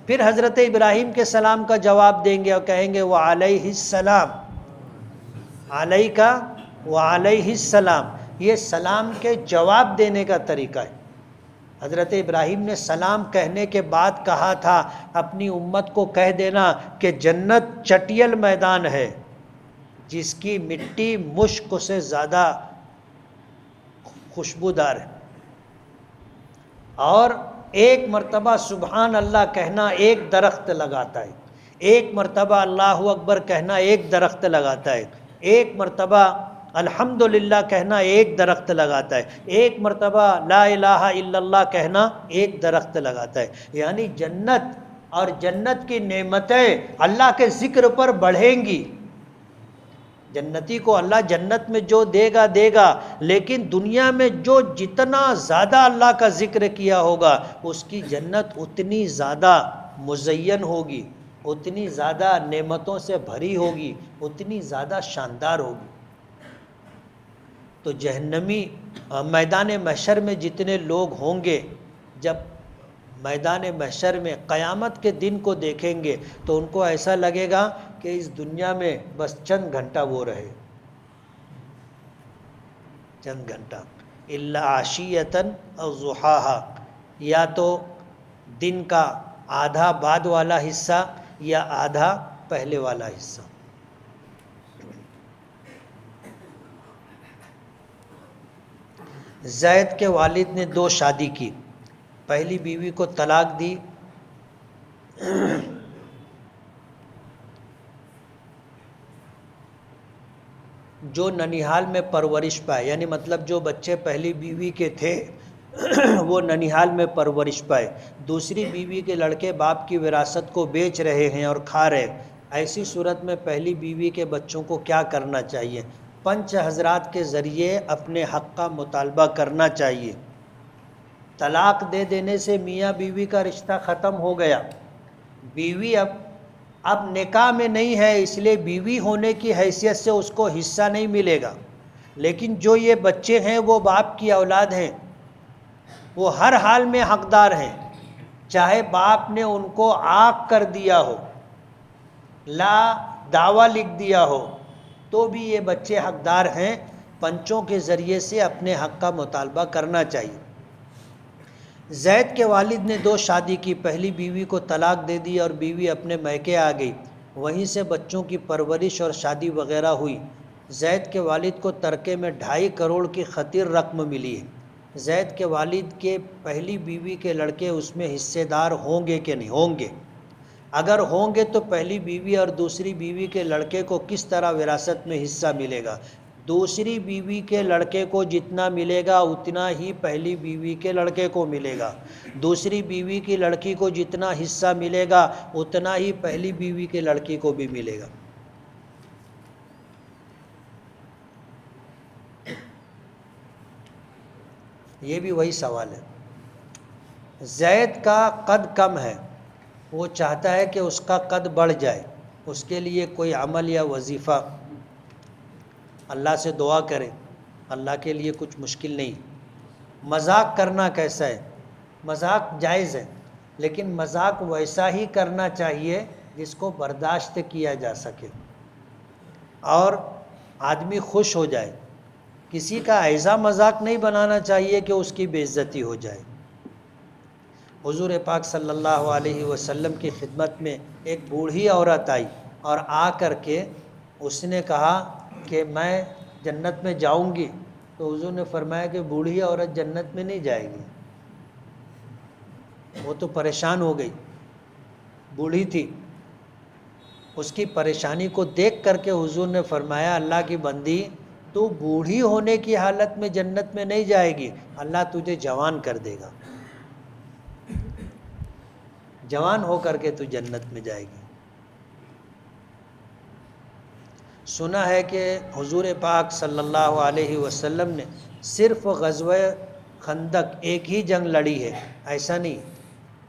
Speaker 1: پھر حضرت ابراہیم کے سلام کا جواب دیں گے اور کہیں گے وعلیہ السلام، علیکہ وعلیہ السلام۔ یہ سلام کے جواب دینے کا طریقہ ہے۔ حضرت ابراہیم نے سلام کہنے کے بعد کہا تھا اپنی امت کو کہہ دینا کہ جنت چٹیل میدان ہے جس کی مٹی مشک سے زیادہ خوشبودار ہے، اور ایک مرتبہ سبحان اللہ کہنا ایک درخت لگاتا ہے، ایک مرتبہ اللہ اکبر کہنا ایک درخت لگاتا ہے، ایک مرتبہ الحمدللہ کہنا ایک درخت لگاتا ہے، ایک مرتبہ لا الہ الا اللہ کہنا ایک درخت لگاتا ہے۔ یعنی جنت اور جنت کی نعمتیں اللہ کے ذکر پر بڑھیں گی۔ جنتی کو اللہ جنت میں جو دے گا، لیکن دنیا میں جو جتنا زیادہ اللہ کا ذکر کیا ہوگا اس کی جنت اتنی زیادہ مزین ہوگی، اتنی زیادہ نعمتوں سے بھری ہوگی، اتنی زیادہ شاندار ہوگی۔ تو جہنمی میدان محشر میں جتنے لوگ ہوں گے، جب میدان محشر میں قیامت کے دن کو دیکھیں گے تو ان کو ایسا لگے گا کہ اس دنیا میں بس چند گھنٹہ وہ رہے، چند گھنٹہ، الا عشیۃ او ضحاہا، یا تو دن کا آدھا بعد والا حصہ یا آدھا پہلے والا حصہ۔ زید کے والد نے 2 شادی کی، پہلی بیوی کو طلاق دی، جو ننیحال میں پرورش پائے، یعنی مطلب جو بچے پہلی بیوی کے تھے وہ ننیحال میں پرورش پائے، دوسری بیوی کے لڑکے باپ کی وراثت کو بیچ رہے ہیں اور کھا رہے، ایسی صورت میں پہلی بیوی کے بچوں کو کیا کرنا چاہیے؟ پنچ حضرات کے ذریعے اپنے حق کا مطالبہ کرنا چاہیے۔ طلاق دے دینے سے میاں بیوی کا رشتہ ختم ہو گیا، بیوی اب نکاح میں نہیں ہے، اس لیے بیوی ہونے کی حیثیت سے اس کو حصہ نہیں ملے گا، لیکن جو یہ بچے ہیں وہ باپ کی اولاد ہیں، وہ ہر حال میں حقدار ہیں، چاہے باپ نے ان کو عاق کر دیا ہو، لا دعویٰ لکھ دیا ہو، تو بھی یہ بچے حقدار ہیں۔ پنچوں کے ذریعے سے اپنے حق کا مطالبہ کرنا چاہیے۔ زید کے والد نے 2 شادی کی، پہلی بیوی کو طلاق دے دی اور بیوی اپنے میکے آ گئی، وہیں سے بچوں کی پرورش اور شادی وغیرہ ہوئی۔ زید کے والد کو ترکے میں 2.5 کروڑ کی خطیر رقم ملی ہے۔ زید کے والد کے پہلی بیوی کے لڑکے اس میں حصے دار ہوں گے کہ نہیں ہوں گے؟ اگر ہوں گے تو پہلی بیوی اور دوسری بیوی کے لڑکے کو کس طرح وراثت میں حصہ ملے گا؟ دوسری بیوی کے لڑکے کو جتنا ملے گا اتنا ہی پہلی بیوی کے لڑکے کو ملے گا، دوسری بیوی کی لڑکی کو جتنا حصہ ملے گا اتنا ہی پہلی بیوی کے لڑکی کو بھی ملے گا۔ یہ بھی وہی سوال ہے۔ زید کا قد کم ہے، وہ چاہتا ہے کہ اس کا قد بڑھ جائے، اس کے لیے کوئی عمل یا وظیفہ اللہ سے دعا کرے، اللہ کے لیے کچھ مشکل نہیں۔ مذاق کرنا کیسا ہے؟ مذاق جائز ہے، لیکن مذاق ویسا ہی کرنا چاہیے جس کو برداشت کیا جا سکے اور آدمی خوش ہو جائے۔ کسی کا ایسا مذاق نہیں بنانا چاہیے کہ اس کی بے عزتی ہو جائے۔ حضور پاک صلی اللہ علیہ وسلم کی خدمت میں ایک بوڑھی عورت آئی اور آ کر کے اس نے کہا کہ میں جنت میں جاؤں گی، تو حضور نے فرمایا کہ بوڑھی عورت جنت میں نہیں جائے گی۔ وہ تو پریشان ہو گئی، بوڑھی تھی، اس کی پریشانی کو دیکھ کر کے حضور نے فرمایا اللہ کی بندی، تو بوڑھی ہونے کی حالت میں جنت میں نہیں جائے گی، اللہ تجھے جوان کر دے گا، جوان ہو کر کے تو جنت میں جائے گی۔ سنا ہے کہ حضور پاک صلی اللہ علیہ وسلم نے صرف غزوہ خندق ایک ہی جنگ لڑی ہے، ایسا نہیں،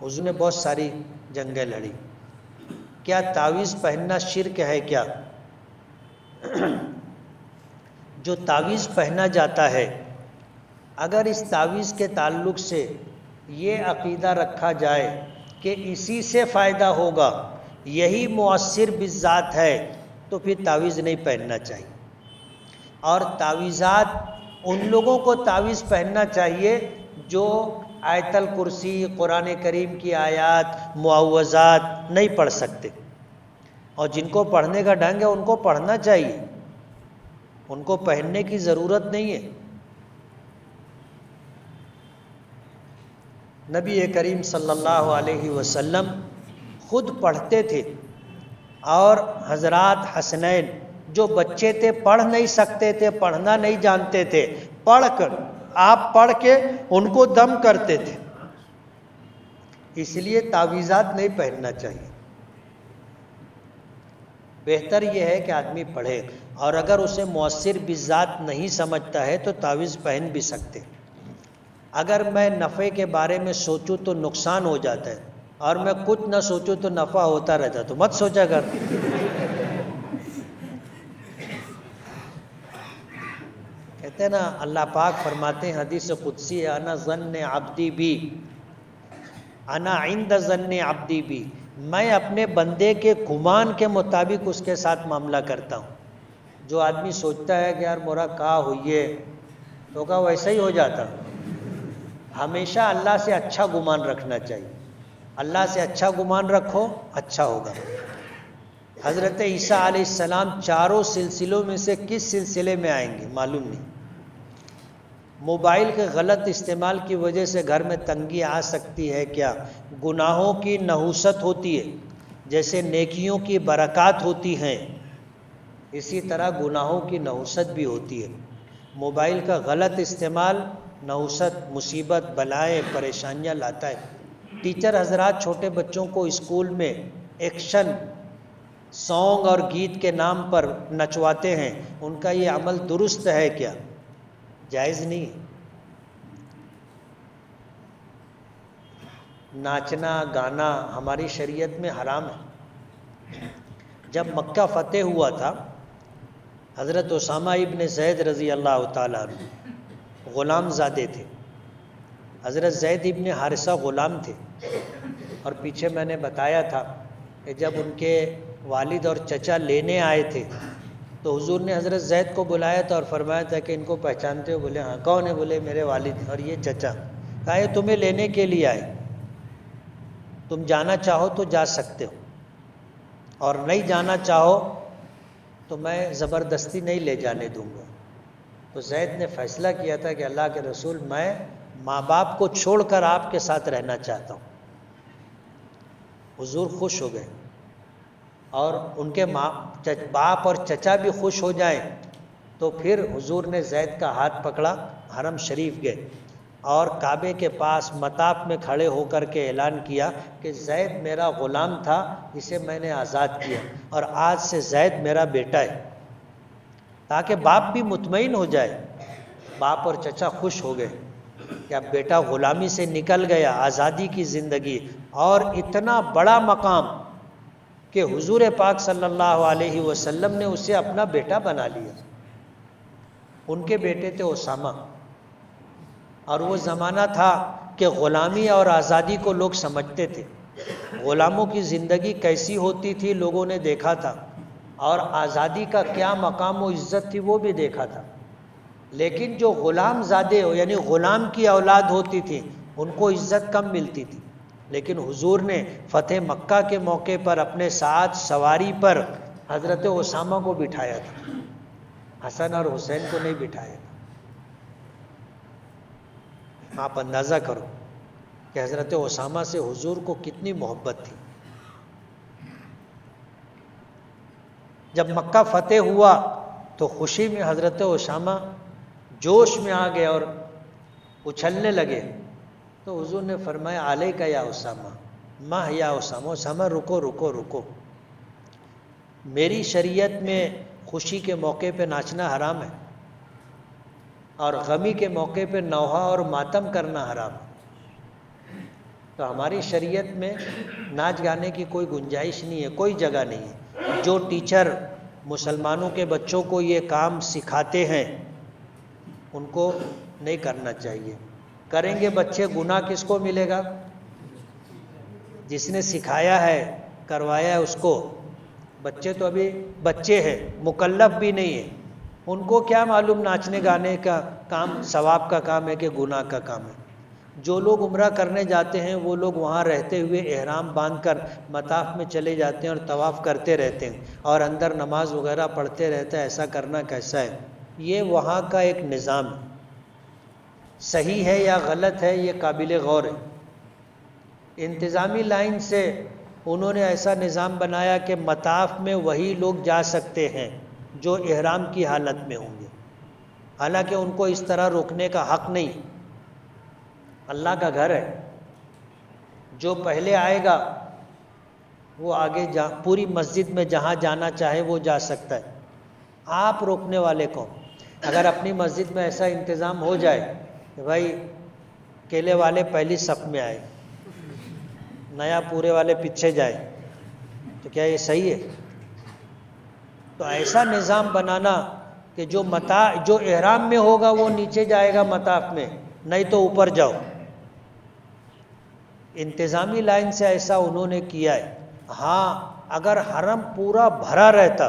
Speaker 1: حضور نے بہت ساری جنگیں لڑی۔ کیا تعویذ پہننا شرک ہے کیا؟ جو تعویذ پہنا جاتا ہے، اگر اس تعویذ کے تعلق سے یہ عقیدہ رکھا جائے کہ اسی سے فائدہ ہوگا، یہی مؤثر بالذات ہے، تو پھر تعویذ نہیں پہننا چاہیے۔ اور تعویذات ان لوگوں کو تعویذ پہننا چاہیے جو آیت الکرسی، قرآن کریم کی آیات، معوذات نہیں پڑھ سکتے، اور جن کو پڑھنے کا ڈھنگ ہے ان کو پڑھنا چاہیے، ان کو پہننے کی ضرورت نہیں ہے۔ نبی کریم صلی اللہ علیہ وسلم خود پڑھتے تھے، اور حضرات حسنین جو بچے تھے پڑھ نہیں سکتے تھے، پڑھنا نہیں جانتے تھے، آپ پڑھ کے ان کو دم کرتے تھے۔ اس لیے تعویذات نہیں پہننا چاہیے، بہتر یہ ہے کہ آدمی پڑھے، اور اگر اسے مؤثر بذات نہیں سمجھتا ہے تو تعویذ پہن بھی سکتے۔ اگر میں نفع کے بارے میں سوچوں تو نقصان ہو جاتا ہے، اور میں کچھ نہ سوچوں تو نفع ہوتا رہتا، تو مت سوچا کر۔ کہتے ہیں نا، اللہ پاک فرماتے ہیں حدیث قدسی ہے، انا ظن عبدی بی، انا عند ظن عبدی بی، میں اپنے بندے کے گمان کے مطابق اس کے ساتھ معاملہ کرتا ہوں۔ جو آدمی سوچتا ہے کہ یار مورا کا ہوئیے تو کا ویسا ہی ہو جاتا۔ ہمیشہ اللہ سے اچھا گمان رکھنا چاہیے، اللہ سے اچھا گمان رکھو، اچھا ہوگا۔ حضرت عیسیٰ علیہ السلام چاروں سلسلوں میں سے کس سلسلے میں آئیں گے معلوم نہیں۔ موبائل کے غلط استعمال کی وجہ سے گھر میں تنگی آ سکتی ہے کیا؟ گناہوں کی نحوست ہوتی ہے، جیسے نیکیوں کی برکات ہوتی ہیں، اسی طرح گناہوں کی نحوست بھی ہوتی ہے۔ موبائل کا غلط استعمال نحوست، مصیبت، بلائیں، پریشانیاں لاتا ہے۔ ٹیچر حضرات چھوٹے بچوں کو اسکول میں ایکشن سانگ اور گیت کے نام پر نچواتے ہیں، ان کا یہ عمل درست ہے کیا؟ جائز نہیں ہے۔ ناچنا گانا ہماری شریعت میں حرام ہے۔ جب مکہ فتح ہوا تھا، حضرت اسامہ ابن زید رضی اللہ تعالیٰ عنہ غلام زادے تھے۔ حضرت زید ابن حارثہ غلام تھے، اور پیچھے میں نے بتایا تھا کہ جب ان کے والد اور چچا لینے آئے تھے تو حضور نے حضرت زید کو بلایا تھا اور فرمایا تھا کہ ان کو پہچانتے ہو؟ بولے ہاں۔ کون ہے؟ بولے میرے والد اور یہ چچا۔ کہا یہ تمہیں لینے کے لیے آئے، تم جانا چاہو تو جا سکتے ہو، اور نہیں جانا چاہو تو میں زبردستی نہیں لے جانے دوں گا۔ تو زید نے فیصلہ کیا تھا کہ اللہ کے رسول، میں ماں باپ کو چھوڑ کر آپ کے ساتھ رہنا چاہتا ہوں۔ حضور خوش ہو گئے، اور ان کے باپ اور چچا بھی خوش ہو جائیں تو پھر حضور نے زید کا ہاتھ پکڑا، حرم شریف گئے، اور کعبے کے پاس مطاف میں کھڑے ہو کر کے اعلان کیا کہ زید میرا غلام تھا، اسے میں نے آزاد کیا، اور آج سے زید میرا بیٹا ہے، تاکہ باپ بھی مطمئن ہو جائے۔ باپ اور چچا خوش ہو گئے کہ اب بیٹا غلامی سے نکل گیا، آزادی کی زندگی، اور اتنا بڑا مقام کہ حضور پاک صلی اللہ علیہ وسلم نے اسے اپنا بیٹا بنا لیا۔ ان کے بیٹے تھے اسامہ، اور وہ زمانہ تھا کہ غلامی اور آزادی کو لوگ سمجھتے تھے۔ غلاموں کی زندگی کیسی ہوتی تھی لوگوں نے دیکھا تھا، اور آزادی کا کیا مقام و عزت تھی وہ بھی دیکھا تھا۔ لیکن جو غلام زادے ہو، یعنی غلام کی اولاد ہوتی تھی، ان کو عزت کم ملتی تھی۔ لیکن حضور نے فتح مکہ کے موقع پر اپنے ساتھ سواری پر حضرت اسامہ کو بٹھایا تھا، حسن اور حسین کو نہیں بٹھایا تھا۔ آپ اندازہ کرو کہ حضرت اسامہ سے حضور کو کتنی محبت تھی۔ جب مکہ فتح ہوا تو خوشی میں حضرت اسامہ جوش میں آ گئے اور اچھلنے لگے، تو حضور نے فرمایا علیک یا اسامہ، ماہ یا اسامہ، اسامہ رکو رکو رکو، میری شریعت میں خوشی کے موقع پہ ناچنا حرام ہے، اور غمی کے موقع پہ نوحہ اور ماتم کرنا حرام ہے۔ تو ہماری شریعت میں ناچ گانے کی کوئی گنجائش نہیں ہے، کوئی جگہ نہیں ہے۔ جو ٹیچر مسلمانوں کے بچوں کو یہ کام سکھاتے ہیں ان کو نہیں کرنا چاہیے۔ کریں گے بچے، گناہ کس کو ملے گا؟ جس نے سکھایا ہے، کروایا ہے اس کو۔ بچے تو ابھی بچے ہیں، مکلف بھی نہیں ہیں، ان کو کیا معلوم ناچنے گانے کا کام ثواب کا کام ہے کہ گناہ کا کام ہے۔ جو لوگ عمرہ کرنے جاتے ہیں وہ لوگ وہاں رہتے ہوئے احرام باندھ کر مطاف میں چلے جاتے ہیں اور طواف کرتے رہتے ہیں اور اندر نماز وغیرہ پڑھتے رہتے ہیں۔ ایسا کرنا کیسا ہے؟ یہ وہاں کا ایک نظام ہے، صحیح ہے یا غلط ہے یہ قابل غور ہے۔ انتظامی لائن سے انہوں نے ایسا نظام بنایا کہ مطاف میں وہی لوگ جا سکتے ہیں جو احرام کی حالت میں ہوں گے، حالانکہ ان کو اس طرح روکنے کا حق نہیں۔ اللہ کا گھر ہے، جو پہلے آئے گا وہ آگے پوری مسجد میں جہاں جانا چاہے وہ جا سکتا ہے۔ آپ روکنے والے کو اگر اپنی مسجد میں ایسا انتظام ہو جائے کہ بھائی کیلے والے پہلی صف میں آئے، نیا پورے والے پیچھے جائے، تو کیا یہ صحیح ہے؟ تو ایسا نظام بنانا کہ جو احرام میں ہوگا وہ نیچے جائے گا مطاف میں، نہیں تو اوپر جاؤ۔ انتظامی لائن سے ایسا انہوں نے کیا ہے۔ ہاں اگر حرم پورا بھرا رہتا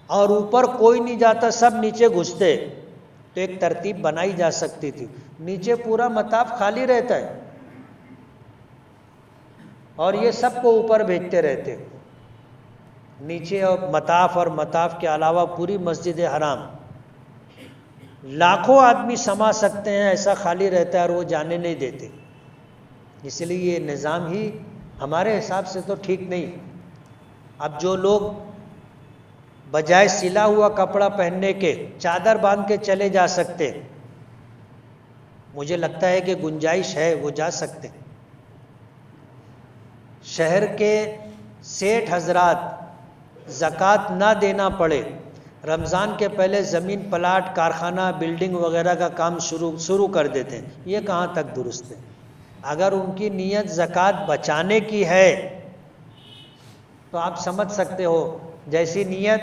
Speaker 1: اور اوپر کوئی نہیں جاتا، سب نیچے گھستے، تو ایک ترتیب بنائی جا سکتی تھی۔ نیچے پورا مطاف خالی رہتا ہے اور یہ سب کو اوپر بھیجتے رہتے، نیچے اور مطاف کے علاوہ پوری مسجد حرام لاکھوں آدمی سما سکتے ہیں، ایسا خالی رہتا ہے اور وہ جانے نہیں دیتے۔ اس لیے یہ نظام ہی ہمارے حساب سے تو ٹھیک نہیں۔ اب جو لوگ بجائے سلا ہوا کپڑا پہننے کے چادر باندھ کے چلے جا سکتے، مجھے لگتا ہے کہ گنجائش ہے وہ جا سکتے۔ شہر کے سیٹھ حضرات زکوٰۃ نہ دینا پڑے، رمضان کے پہلے زمین پلاٹ کارخانہ بلڈنگ وغیرہ کا کام شروع کر دیتے ہیں، یہ کہاں تک درست ہے؟ اگر ان کی نیت زکوٰۃ بچانے کی ہے تو آپ سمجھ سکتے ہو جیسی نیت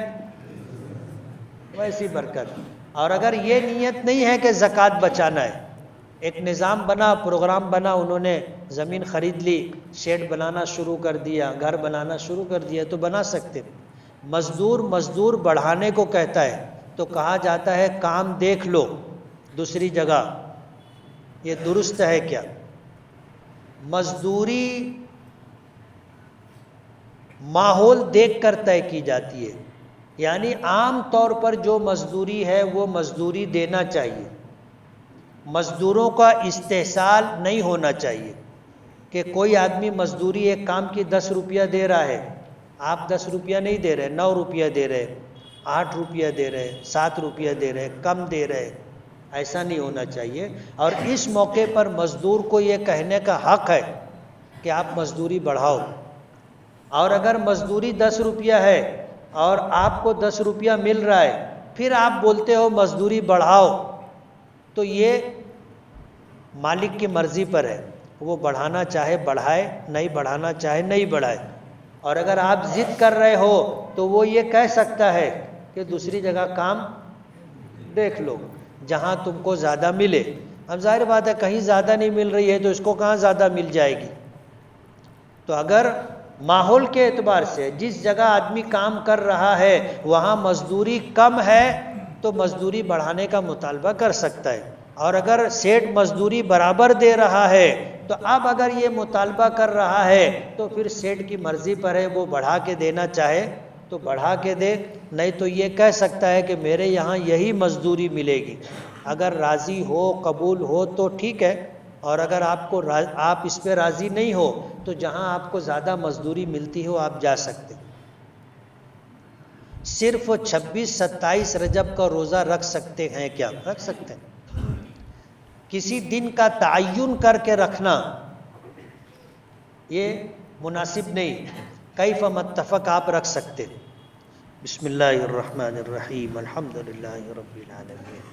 Speaker 1: ویسی برکت، اور اگر یہ نیت نہیں ہے کہ زکوٰۃ بچانا ہے، ایک نظام بنا، پروگرام بنا، انہوں نے زمین خرید لی، شیڈ بنانا شروع کر دیا، گھر بنانا شروع کر دیا، تو بنا سکتے۔ مزدور بڑھانے کو کہتا ہے تو کہا جاتا ہے کام دیکھ لو دوسری جگہ، یہ درست ہے کیا؟ مزدوری ماحول دیکھ کر طے کی جاتی ہے، یعنی عام طور پر جو مزدوری ہے وہ مزدوری دینا چاہیے۔ مزدوروں کا استحصال نہیں ہونا چاہیے کہ کوئی آدمی مزدوری ایک کام کی 10 روپیہ دے رہا ہے، آپ 10 روپیہ نہیں دے رہے، 9 روپیہ دے رہے، 8 روپیہ دے رہے، 7 روپیہ دے رہے، کم دے رہے، ایسا نہیں ہونا چاہیے۔ اور اس موقع پر مزدور کو یہ کہنے کا حق ہے کہ آپ مزدوری بڑھاؤ، اور اگر مزدوری 10 روپیہ ہے اور آپ کو 10 روپیہ مل رہا ہے، پھر آپ بولتے ہو مزدوری بڑھاؤ، تو یہ مالک کی مرضی پر ہے، وہ بڑھانا چاہے بڑھائے، نہیں بڑھانا چاہے نہیں بڑھائے۔ اور اگر آپ ضد کر رہے ہو تو وہ یہ کہہ سکتا ہے کہ دوسری جگہ کام دیکھ لو جہاں تم کو زیادہ ملے۔ اب ظاہر بات ہے کہیں زیادہ نہیں مل رہی ہے تو اس کو کہاں زیادہ مل جائے گی؟ تو اگر ماحول کے اعتبار سے جس جگہ آدمی کام کر رہا ہے وہاں مزدوری کم ہے تو مزدوری بڑھانے کا مطالبہ کر سکتا ہے، اور اگر سیٹ مزدوری برابر دے رہا ہے تو اب اگر یہ مطالبہ کر رہا ہے تو پھر سیٹ کی مرضی پر ہے، وہ بڑھا کے دینا چاہے تو بڑھا کے دے، نہیں تو یہ کہہ سکتا ہے کہ میرے یہاں یہی مزدوری ملے گی۔ اگر راضی ہو قبول ہو تو ٹھیک ہے، اور اگر آپ اس پہ راضی نہیں ہو تو جہاں آپ کو زیادہ مزدوری ملتی ہو آپ جا سکتے۔ صرف 26-27 رجب کا روزہ رکھ سکتے ہیں کیا؟ رکھ سکتے ہیں۔ کسی دن کا تعین کر کے رکھنا یہ مناسب نہیں، کیف متفق آپ رکھ سکتے۔ بسم اللہ الرحمن الرحیم، الحمدللہ رب العالمین۔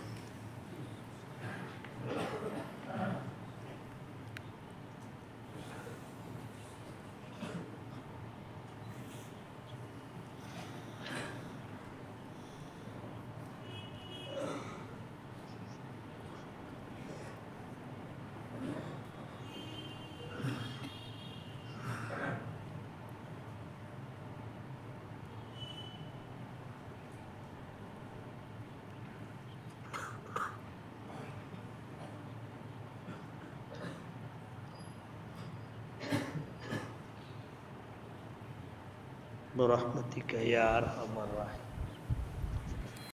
Speaker 1: برحمتک یا ارحم الراحمین.